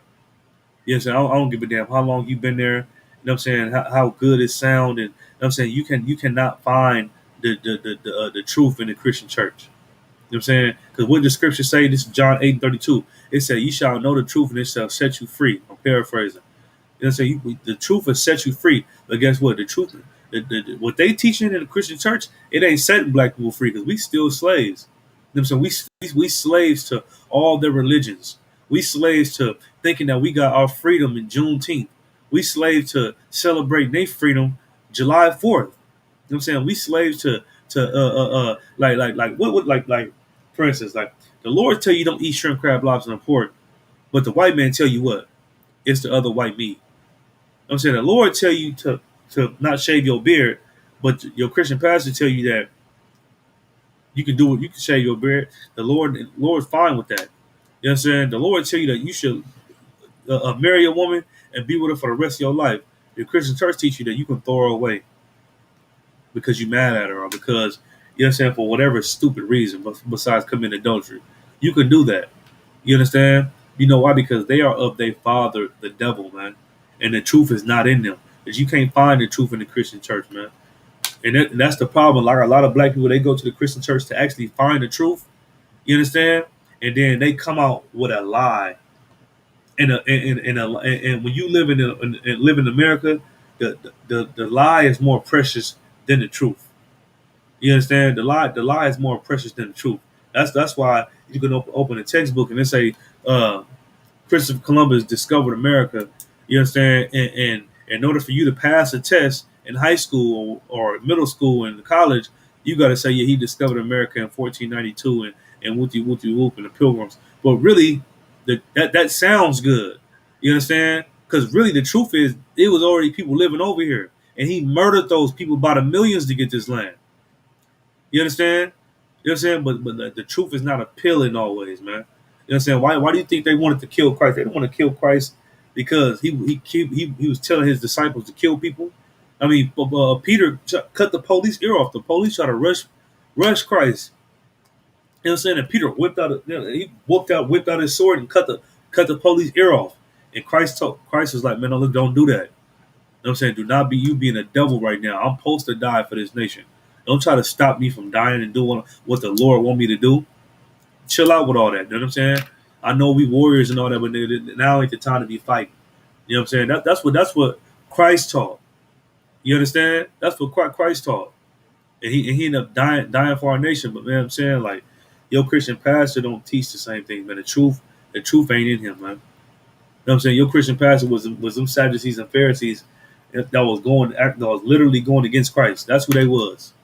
Yes, I don't give a damn how long you've been there. You know what I'm saying? How good it sound, and you know what I'm saying, you cannot find the truth in the Christian church. You know what I'm saying? Because what the scripture say, this is John 8:32. It said, "You shall know the truth, and it shall set you free." I'm paraphrasing. You know what I'm saying? The truth will set you free. But guess what? The truth, what they teaching in the Christian church, it ain't setting black people free, because we still slaves. You know what I'm saying? We slaves to all their religions. We slaves to thinking that we got our freedom in Juneteenth. We slaves to celebrating their freedom July 4th. You know what I'm saying? We slaves to like what like for instance, like the Lord tell you don't eat shrimp, crab, lobster, and pork, but the white man tell you what? It's the other white meat. I'm saying the Lord tell you to not shave your beard, but your Christian pastor tell you that you can do it. You can shave your beard. Lord's fine with that. You know what I'm saying? The Lord tell you that you should marry a woman and be with her for the rest of your life. The Christian church teach you that you can throw her away because you're mad at her or because, you know what I'm saying, for whatever stupid reason besides committing adultery. You can do that. You understand? You know why? Because they are of their father, the devil, man. And the truth is not in them. Because you can't find the truth in the Christian church, man. And that's the problem. Like a lot of black people, they go to the Christian church to actually find the truth. You understand? And then they come out with a lie. And when you live live in America, the lie is more precious than the truth. You understand? The lie is more precious than the truth. That's why you can open a textbook and it say Christopher Columbus discovered America. You understand? And in order for you to pass a test in high school or middle school and college, you got to say, yeah, he discovered America in 1492 and whoopty whoopty whoop and the Pilgrims. But really, that sounds good. You understand? Because really, the truth is, it was already people living over here, and he murdered those people by the millions to get this land. You understand? You know what I'm saying? But the truth is not appealing always, man. You know what I'm saying? Why do you think they wanted to kill Christ? They didn't want to kill Christ because he was telling his disciples to kill people. I mean, Peter cut the police ear off. The police tried to rush Christ. You know what I'm saying? And Peter whipped out his sword and cut the police ear off. And Christ was like, man, no, look, don't do that. You know what I'm saying? Do not be you being a devil right now. I'm supposed to die for this nation. Don't try to stop me from dying and doing what the Lord want me to do. Chill out with all that. You know what I'm saying? I know we warriors and all that, but now ain't the time to be fighting. You know what I'm saying? That's what Christ taught. You understand? That's what Christ taught. And he ended up dying for our nation. But man, I'm saying, like, your Christian pastor don't teach the same thing, man. The truth ain't in him, man. You know what I'm saying? Your Christian pastor was them Sadducees and Pharisees that was literally going against Christ. That's who they was.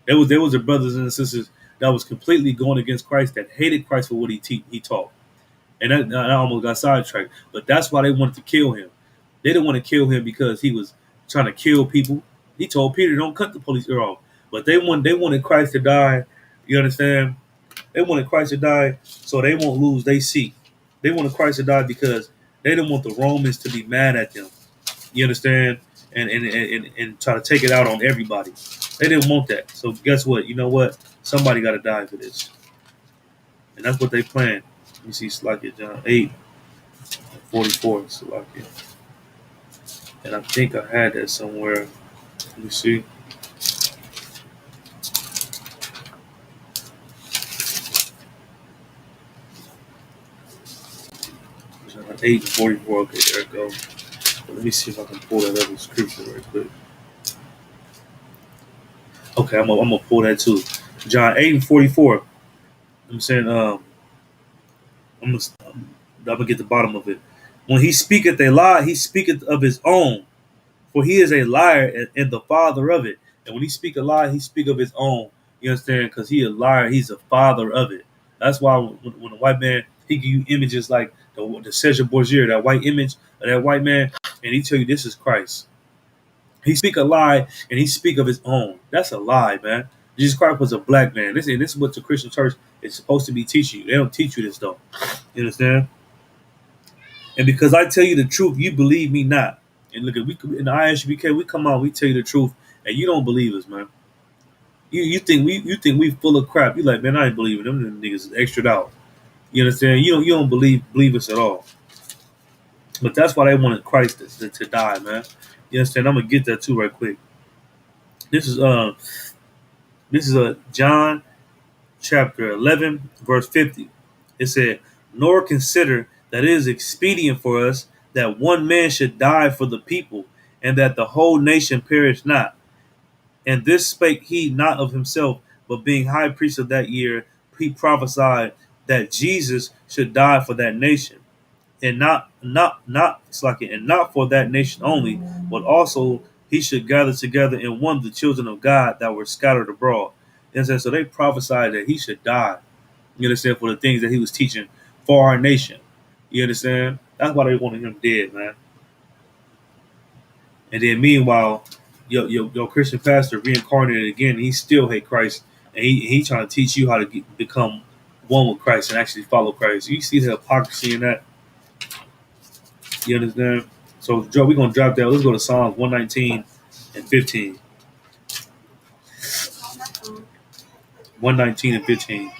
There was the brothers and sisters that was completely going against Christ, that hated Christ for what he taught. And that almost got sidetracked. But that's why they wanted to kill him. They didn't want to kill him because he was trying to kill people. He told Peter, don't cut the police ear off. But they wanted Christ to die. You understand? They wanted Christ to die so they won't lose their seat. They wanted Christ to die because they didn't want the Romans to be mad at them. You understand? And try to take it out on everybody. They didn't want that. So guess what? You know what? Somebody got to die for this. And that's what they planned. Let me see, Slakia, John 8:44. Slakia. And I think I had that somewhere. Let me see. John 8:44. Okay, there it goes. Let me see if I can pull that other scripture right quick. Okay, I'm gonna pull that too. John 8:44. I'm saying, I'm gonna get the bottom of it. When he speaketh a lie, he speaketh of his own, for he is a liar and the father of it. And when he speak a lie, he speak of his own. You understand? Because he a liar, he's the father of it. That's why when a white man, he give you images like the Caesar Borgia, that white image of that white man, and he tell you this is Christ. He speak a lie and he speak of his own. That's a lie, man. Jesus Christ was a black man. This is what the Christian church is supposed to be teaching you. They don't teach you this though. You understand? And because I tell you the truth, you believe me not. And look, in the ISBK, we come out, we tell you the truth, and you don't believe us, man. You think we full of crap. You like, man, I ain't believing them. Them niggas is extra out. You understand? You don't believe us at all. But that's why they wanted Christ to die, man. You understand? I'm gonna get that too right quick. This is John chapter 11 verse 50. It said, "Nor consider that it is expedient for us that one man should die for the people, and that the whole nation perish not. And this spake he not of himself, but being high priest of that year, he prophesied that Jesus should die for that nation, and not for that nation only, but also he should gather together in one the children of God that were scattered abroad." And so they prophesied that he should die. You understand? For the things that he was teaching for our nation. You understand? That's why they wanted him dead, man. And then meanwhile, your Christian pastor reincarnated again. And he still hate Christ, and he trying to teach you how to become one with Christ and actually follow Christ. You see the hypocrisy in that. You understand? So, Joe, we're gonna drop that. Let's go to Psalms 119 and 15. 119 and 15.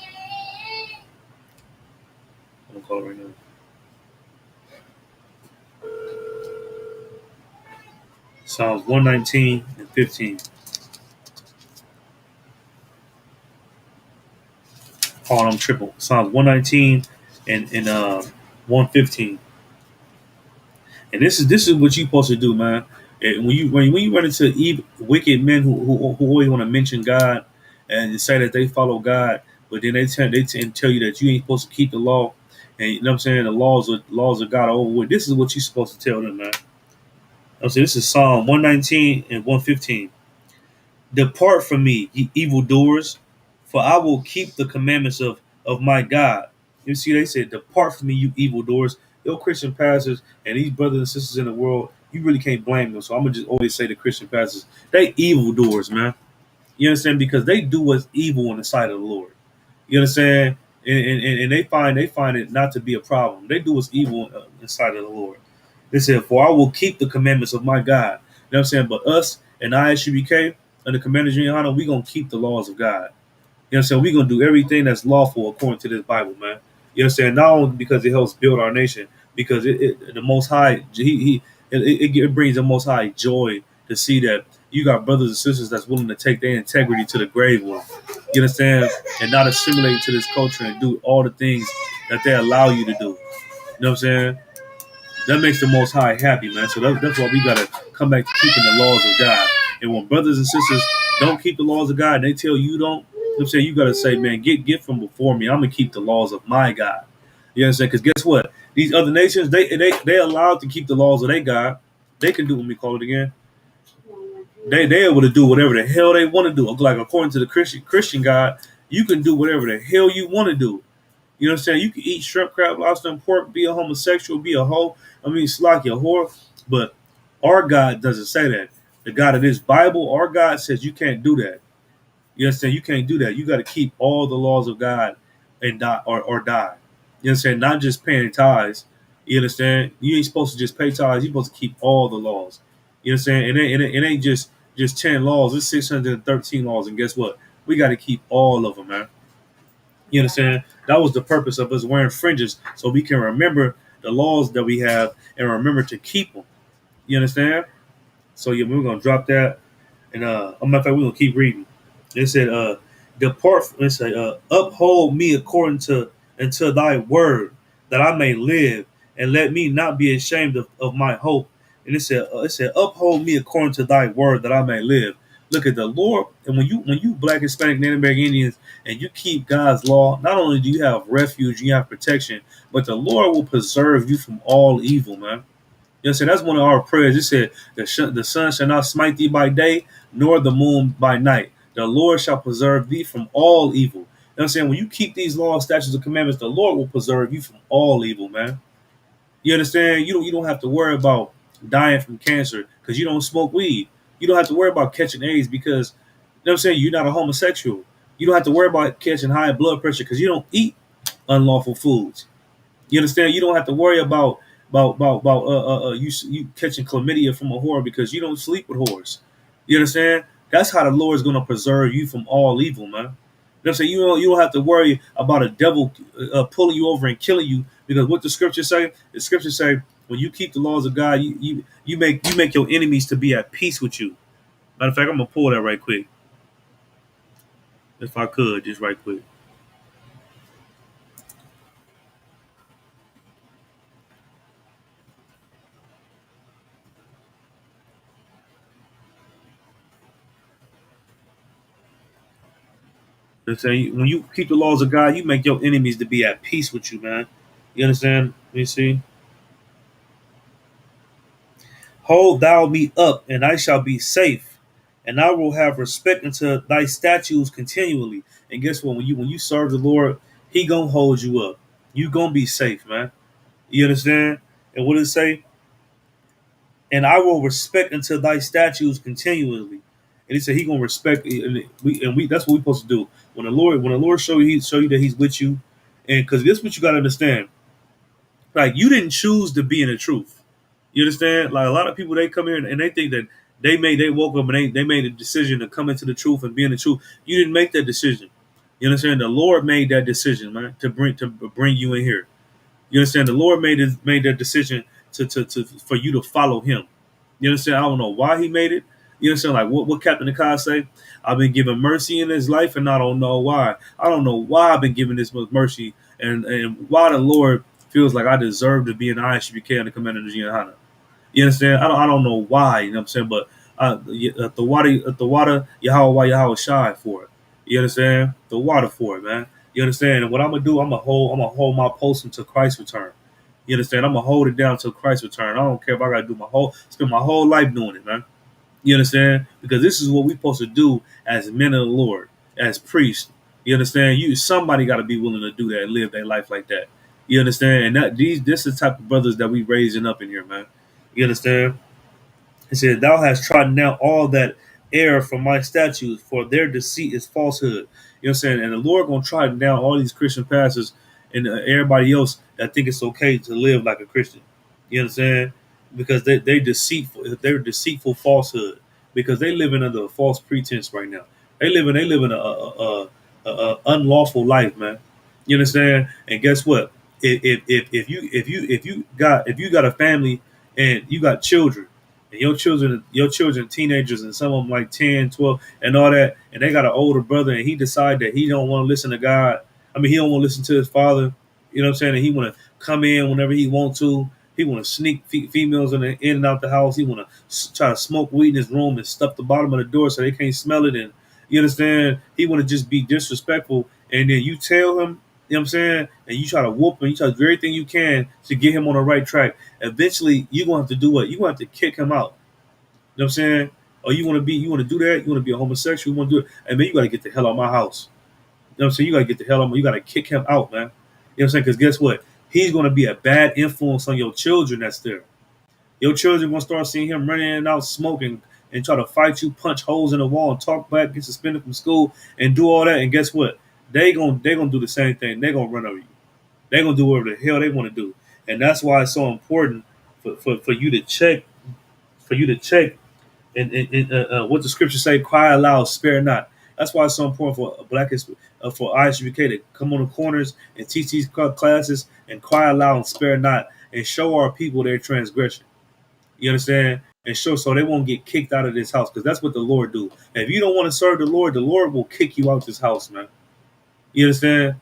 I'm gonna call it right now. Psalms 119 and 15. Oh, I'm triple. Psalms 119 and 115. And this is what you're supposed to do, man. And when you run into wicked men who always want to mention God and say that they follow God, but then they tell you that you ain't supposed to keep the law, and you know what I'm saying, the laws of God are over with. This is what you're supposed to tell them, man. I'm saying this is Psalm 119 and 115. Depart from me, ye evildoers, for I will keep the commandments of my God. You see, they said, depart from me, you evildoers. Your Christian pastors and these brothers and sisters in the world, you really can't blame them. So I'm gonna just always say the Christian pastors, they evildoers, man. You understand? Because they do what's evil in the sight of the Lord. You understand? And they find it not to be a problem. They do what's evil in the sight of the Lord. They said, for I will keep the commandments of my God. You know what I'm saying? But us and ISUBK and the commanders in honor, we gonna keep the laws of God. You know what I'm saying? We're gonna do everything that's lawful according to this Bible, man. You know what I'm saying? Not only because it helps build our nation, because the Most High, it brings the Most High joy to see that you got brothers and sisters that's willing to take their integrity to the grave with them. You understand? And not assimilate to this culture and do all the things that they allow you to do. You know what I'm saying? That makes the Most High happy, man. So that's why we gotta come back to keeping the laws of God. And when brothers and sisters don't keep the laws of God, and they tell you don't, you know what I'm saying, you gotta say, man, get from before me. I'm gonna keep the laws of my God. You understand? Because guess what? These other nations, they allowed to keep the laws of their God. They can do what we call it again. They able to do whatever the hell they want to do. Like according to the Christian God, you can do whatever the hell you want to do. You know what I'm saying? You can eat shrimp, crab, lobster, and pork, be a homosexual, be a hoe. I mean, slack your whore. But our God doesn't say that. The God of this Bible, our God says you can't do that. You understand? You can't do that. You got to keep all the laws of God and die or die. You understand? Not just paying tithes. You understand? You ain't supposed to just pay tithes. You're supposed to keep all the laws. You understand? It ain't just 10 laws. It's 613 laws. And guess what? We got to keep all of them, man. You understand? That was the purpose of us wearing fringes, so we can remember the laws that we have and remember to keep them. You understand? So yeah, we're gonna drop that, and a matter of fact, we're gonna keep reading. It said, "Depart." It said, "Uphold me according to unto thy word, that I may live, and let me not be ashamed of my hope." And it said, "Uphold me according to thy word, that I may live." Look at the Lord, and when you Black, Hispanic, Native American Indians, and you keep God's law, not only do you have refuge, you have protection, but the Lord will preserve you from all evil, man. You know what I'm saying? That's one of our prayers. It said, the sun shall not smite thee by day, nor the moon by night. The Lord shall preserve thee from all evil. You know what I'm saying? When you keep these laws, statutes, and commandments, the Lord will preserve you from all evil, man. You understand? You don't have to worry about dying from cancer because you don't smoke weed. You don't have to worry about catching AIDS because, you know what I'm saying, you're not a homosexual. You don't have to worry about catching high blood pressure because you don't eat unlawful foods. You understand? You don't have to worry about you catching chlamydia from a whore because you don't sleep with whores. You understand? That's how the Lord is going to preserve you from all evil, man. You know what I'm saying? You don't have to worry about a devil pulling you over and killing you because what the scriptures say, when you keep the laws of God, you make your enemies to be at peace with you. Matter of fact, I'm gonna pull that right quick, if I could, just right quick. They're saying when you keep the laws of God, you make your enemies to be at peace with you, man. You understand? Let me see. Hold thou me up, and I shall be safe, and I will have respect unto thy statutes continually. And guess what? When you serve the Lord He gonna hold you up. You gonna be safe, man. You understand? And what does it say? And I will respect unto thy statutes continually. And he said he gonna respect, and we that's what we supposed to do. When the Lord show you that he's with you, and because this is what you gotta understand. Like you didn't choose to be in the truth. You understand? Like a lot of people, they come here and they think that they woke up and they made a decision to come into the truth and be in the truth. You didn't make that decision. You understand? The Lord made that decision, man, to bring you in here. You understand? The Lord made that decision to for you to follow Him. You understand? I don't know why He made it. You understand? Like what Captain Akai say? I've been given mercy in His life, and I don't know why. I don't know why I've been given this much mercy, and why the Lord feels like I deserve to be in the ISUBK and the Commander of the Jihana. You understand? I don't know why. You know what I'm saying? But the water Yahweh Shai for it. You understand? The water for it, man. You understand? And what I'm gonna do, I'm gonna hold my post until Christ return. You understand? I'm gonna hold it down until Christ return. I don't care if I gotta spend my whole life doing it, man. You understand? Because this is what we're supposed to do as men of the Lord, as priests. You understand? Somebody got to be willing to do that and live their life like that. You understand? And this is the type of brothers that we raising up in here, man. You understand? He said, "Thou hast trodden down all that error from my statutes, for their deceit is falsehood." You know what I'm saying? And the Lord gonna trodden down all these Christian pastors and everybody else that think it's okay to live like a Christian. You know what I'm saying? Because they're deceitful falsehood. Because they living under a false pretense right now. They living a unlawful life, man. You understand? And guess what? If you got a family and you got children, and your children teenagers, and some of them like 10, 12, and all that, and they got an older brother, and he decide that he don't want to listen to God. I mean, he don't want to listen to his father. You know what I'm saying? And he want to come in whenever he want to. He want to sneak females in and out the house. He want to try to smoke weed in his room and stuff the bottom of the door so they can't smell it. And you understand? He want to just be disrespectful. And then you tell him, you know what I'm saying? And you try to whoop him. You try to do everything you can to get him on the right track. Eventually, you're going to have to do what? You're going to have to kick him out. You know what I'm saying? Or you want to do that? You want to be a homosexual? You want to do it? And man, you got to get the hell out of my house. You know what I'm saying? You got to get the hell out. You got to kick him out, man. You know what I'm saying? Because guess what? He's going to be a bad influence on your children that's there. Your children going to start seeing him running in and out smoking and try to fight you, punch holes in the wall, and talk back, get suspended from school, and do all that. And guess what? They gonna do the same thing. They're going to run over you. They're going to do whatever the hell they want to do. And that's why it's so important for you to check, and what the scriptures say, cry aloud, spare not. That's why it's so important for for ISUBK to come on the corners and teach these classes and cry aloud and spare not, and show our people their transgression. You understand? And show so they won't get kicked out of this house, because that's what the Lord do. And if you don't want to serve the Lord will kick you out this house, man. You understand?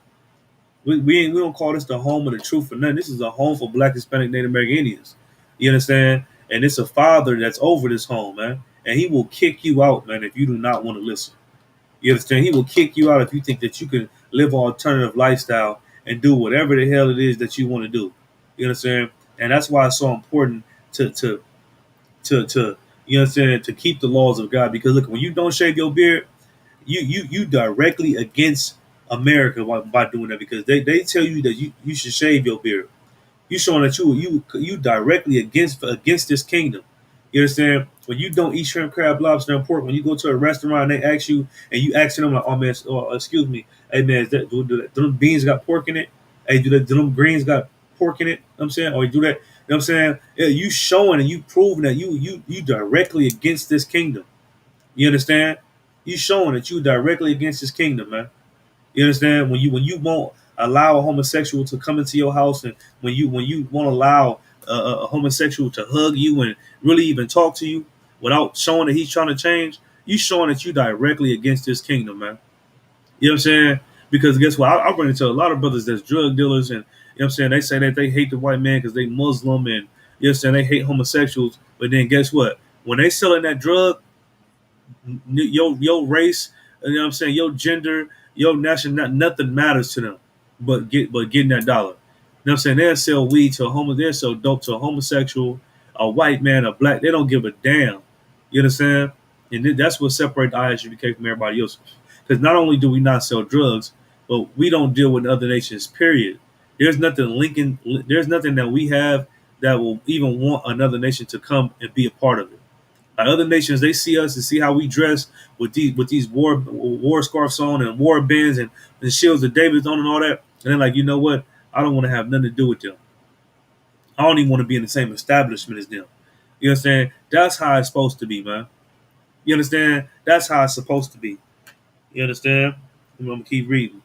We don't call this the home of the truth for nothing. This is a home for Black, Hispanic, Native American Indians. You understand? And it's a father that's over this home, man. And he will kick you out, man, if you do not want to listen. You understand? He will kick you out if you think that you can live an alternative lifestyle and do whatever the hell it is that you want to do. You understand? And that's why it's so important to you understand, to keep the laws of God. Because look, when you don't shave your beard, you directly against America by doing that, because they tell you that you should shave your beard. You showing that you directly against this kingdom. You understand? When you don't eat shrimp, crab, lobster, and pork, when you go to a restaurant and they ask you, and you ask them like, "Oh man, excuse me, hey man, do them beans got pork in it? Hey, do them greens got pork in it?" You know what I'm saying, or you do that. You know what I'm saying? Yeah, you showing and you proving that you directly against this kingdom. You understand? You showing that you directly against this kingdom, man. You understand? When you won't allow a homosexual to come into your house, and when you won't allow a homosexual to hug you and really even talk to you without showing that he's trying to change, you showing that you directly against this kingdom, man. You know what I'm saying? Because guess what? I run into a lot of brothers that's drug dealers, and you know what I'm saying, they say that they hate the white man because they Muslim, and you know what I'm saying, they hate homosexuals. But then guess what? When they selling that drug, your race, you know what I'm saying, your gender, your national, nothing matters to them but getting that dollar. You know what I'm saying? They'll sell weed to they'll sell dope to a homosexual, a white man, a black. They don't give a damn. You understand? And that's what separates the ISUBK from everybody else. Because not only do we not sell drugs, but we don't deal with other nations. Period. There's nothing linking. There's nothing that we have that will even want another nation to come and be a part of it. Like other nations, they see us and see how we dress with these war scarves on and war bands and shields of David's on and all that. And they're like, you know what? I don't want to have nothing to do with them. I don't even want to be in the same establishment as them. You understand? That's how it's supposed to be, man. You understand? That's how it's supposed to be. You understand? I'm gonna keep reading.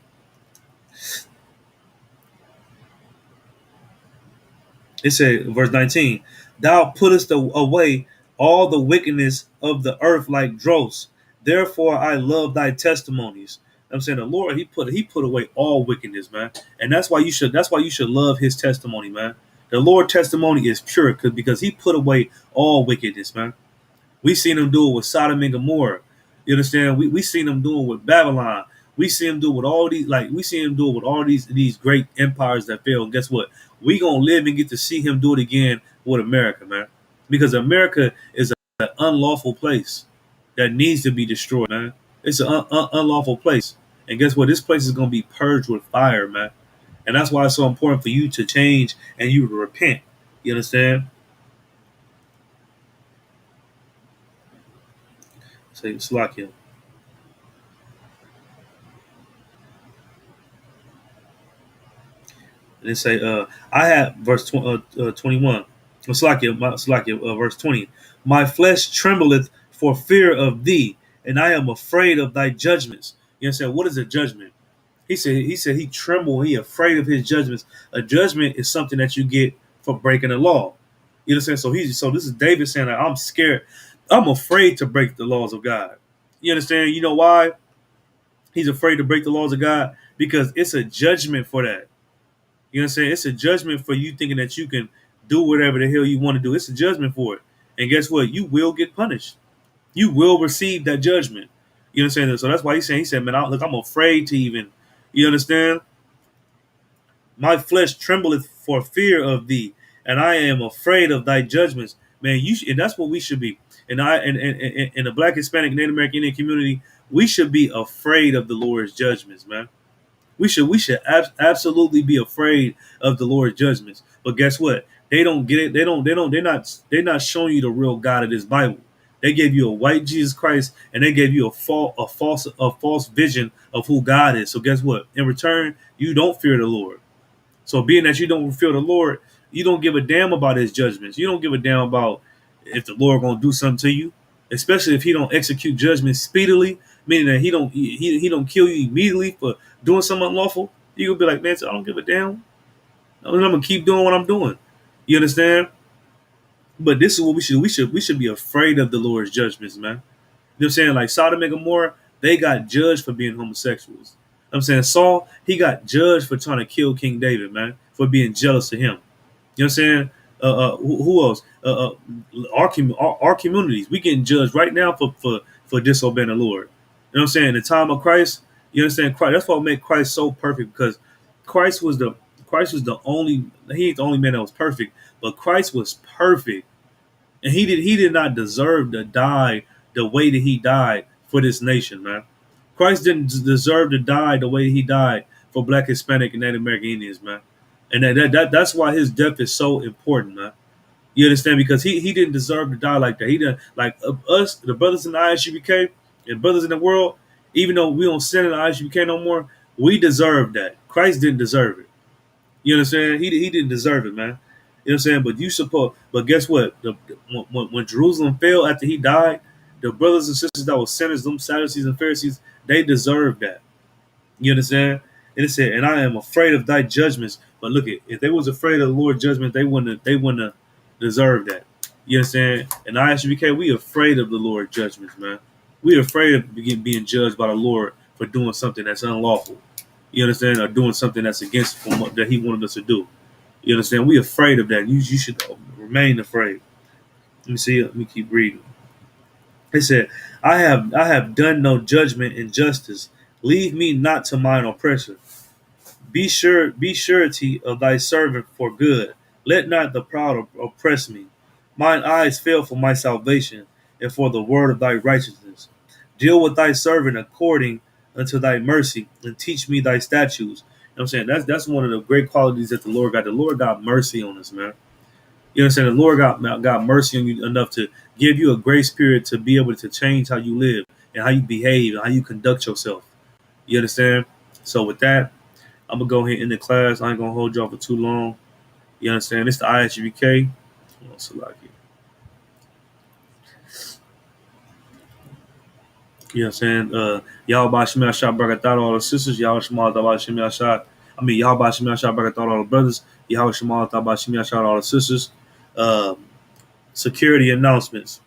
It said, verse 19, Thou puttest away all the wickedness of the earth like dross. Therefore I love thy testimonies. I'm saying the Lord, he put away all wickedness, man. And that's why you should love his testimony, man. The Lord testimony is pure because he put away all wickedness, man. We seen him do it with Sodom and Gomorrah. You understand? We seen him do it with Babylon. We see him do it with all these, like we see him do it with all these great empires that failed. And guess what? We gonna live and get to see him do it again with America, man. Because America is an unlawful place that needs to be destroyed, man. It's an unlawful place. And guess what? This place is gonna be purged with fire, man. And that's why it's so important for you to change and you to repent. You understand? Say Slovakia. And they say, I have verse 21. Slakia, verse 20. My flesh trembleth for fear of thee, and I am afraid of thy judgments. You understand? What is a judgment? He said he trembled, he afraid of his judgments. A judgment is something that you get for breaking the law. You understand? So this is David saying that I'm scared. I'm afraid to break the laws of God. You understand? You know why? He's afraid to break the laws of God because it's a judgment for that. You know what I'm saying? It's a judgment for you thinking that you can do whatever the hell you want to do. It's a judgment for it. And guess what? You will get punished. You will receive that judgment. You know what I'm saying? So that's why he said, man, look, I'm afraid to even, you understand? My flesh trembleth for fear of thee, and I am afraid of thy judgments. Man, and that's what we should be. And in the Black, Hispanic, Native American Indian community, we should be afraid of the Lord's judgments, man. We should absolutely be afraid of the Lord's judgments. But guess what? They don't get it. They're not showing you the real God of this Bible. They gave you a white Jesus Christ, and they gave you a false vision of who God is. So guess what? In return, you don't fear the Lord. So being that you don't fear the Lord, you don't give a damn about his judgments. You don't give a damn about if the Lord gonna do something to you, especially if he don't execute judgment speedily, meaning that he don't kill you immediately for doing something unlawful. You gonna be like, man, so I don't give a damn. I'm gonna keep doing what I'm doing. You understand? But this is what we should. We should be afraid of the Lord's judgments, man. You know what I'm saying? Like Sodom and Gomorrah, they got judged for being homosexuals. I'm saying Saul, he got judged for trying to kill King David, man, for being jealous of him. You know what I'm saying? Who else? Our communities, we getting judged right now for disobeying the Lord. You know what I'm saying? In the time of Christ, you understand Christ. That's what make Christ so perfect because Christ was the he ain't the only man that was perfect, but Christ was perfect, and he did not deserve to die the way that he died for this nation, man. Christ didn't deserve to die the way he died for Black, Hispanic, and Native American Indians, man. And that's why his death is so important, man. You understand? Because he didn't deserve to die like that. He didn't like us, the brothers in the ISUBK and brothers in the world. Even though we don't sin in the ISUBK no more, we deserve that. Christ didn't deserve it. You understand? He didn't deserve it, man. You know what I'm saying? But guess what? When Jerusalem fell after he died, the brothers and sisters that were sinners, them Sadducees and Pharisees, they deserved that. You understand? And it said, and I am afraid of thy judgments. But look, if they was afraid of the Lord's judgment, they wouldn't have deserved that. You understand? And ISUBK, we afraid of the Lord's judgments, man. We afraid of being judged by the Lord for doing something that's unlawful. You understand? Or doing something that's against from what that he wanted us to do. You understand? We afraid of that. You should remain afraid. Let me see. Let me keep reading. It said, I have done no judgment in justice. Leave me not to mine oppressor. Be surety of thy servant for good. Let not the proud oppress me. Mine eyes fail for my salvation, and for the word of thy righteousness. Deal with thy servant unto thy mercy, and teach me thy statutes. You know what I'm saying? That's one of the great qualities that the Lord got. The Lord got mercy on us, man. You know what I'm saying? The Lord got mercy on you enough to give you a grace period to be able to change how you live and how you behave and how you conduct yourself. You understand? So with that, I'm gonna go ahead and end the class. I ain't gonna hold y'all for too long. You understand? It's the ISUBK. You know what I'm saying? Y'all by Shemel Shot Barakat, all the sisters. Y'all Shemal Tabah Shemel Shot. Y'all by Shemel Shot Barakat, all the brothers. Y'all Shemal Tabah Shemel Shot, all the sisters. Security announcements.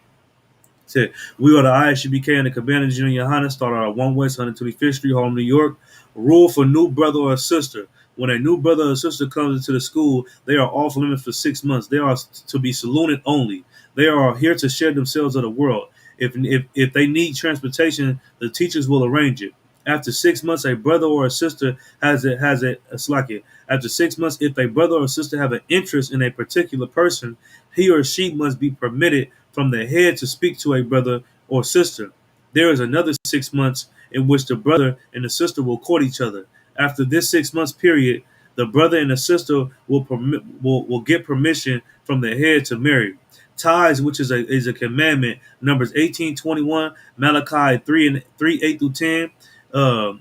Said, we are the ISUBK and the Cabana Junior Hana, started at 1 West 125th Street, Harlem, New York. Rule for new brother or sister. When a new brother or sister comes into the school, they are off limits for 6 months. They are to be saluted only. They are here to share themselves of the world. If they need transportation, the teachers will arrange it. After 6 months, a brother or a sister has a slack it. After 6 months, if a brother or sister have an interest in a particular person, he or she must be permitted from the head to speak to a brother or sister. There is another 6 months in which the brother and the sister will court each other. After this 6 months period, the brother and the sister will get permission from the head to marry. Tithes, which is a commandment, Numbers 18:21, Malachi 3:8 through 10. Uh,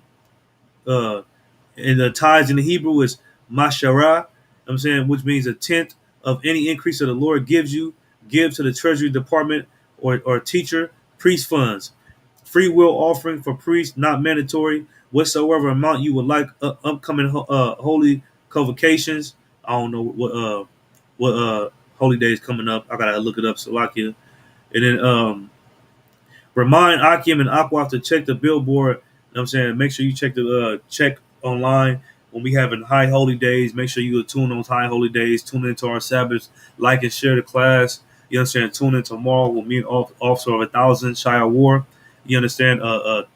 uh, and the tithes in the Hebrew is masharah. I'm saying, which means a tenth of any increase that the Lord gives you. Give to the Treasury Department or teacher priest funds. Free will offering for priests, not mandatory. Whatsoever amount you would like. Upcoming holy convocations. I don't know what holy days coming up. I gotta look it up. Salakia. And then remind Akim and Aquaf to check the billboard. You know what I'm saying? Make sure you check online when we having high holy days. Make sure you tune those high holy days. Tune into our Sabbaths. Like and share the class. You understand? Tune in tomorrow. We'll meet Officer of 1,000 Shire War. You understand?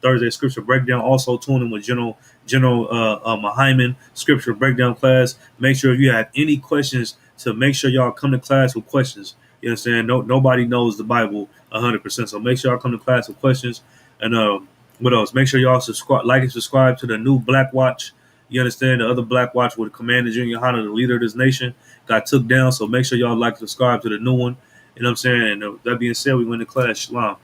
Thursday scripture breakdown. Also tune in with General Mahyman scripture breakdown class. Make sure if you have any questions, to make sure y'all come to class with questions. You understand? Nobody knows the Bible 100%. So make sure y'all come to class with questions. And what else? Make sure y'all like and subscribe to the new Black Watch. You understand? The other Black Watch with Commander Junior Hunter, the leader of this nation, got took down. So make sure y'all like and subscribe to the new one. You know what I'm saying? And that being said, we went to class. Shalom.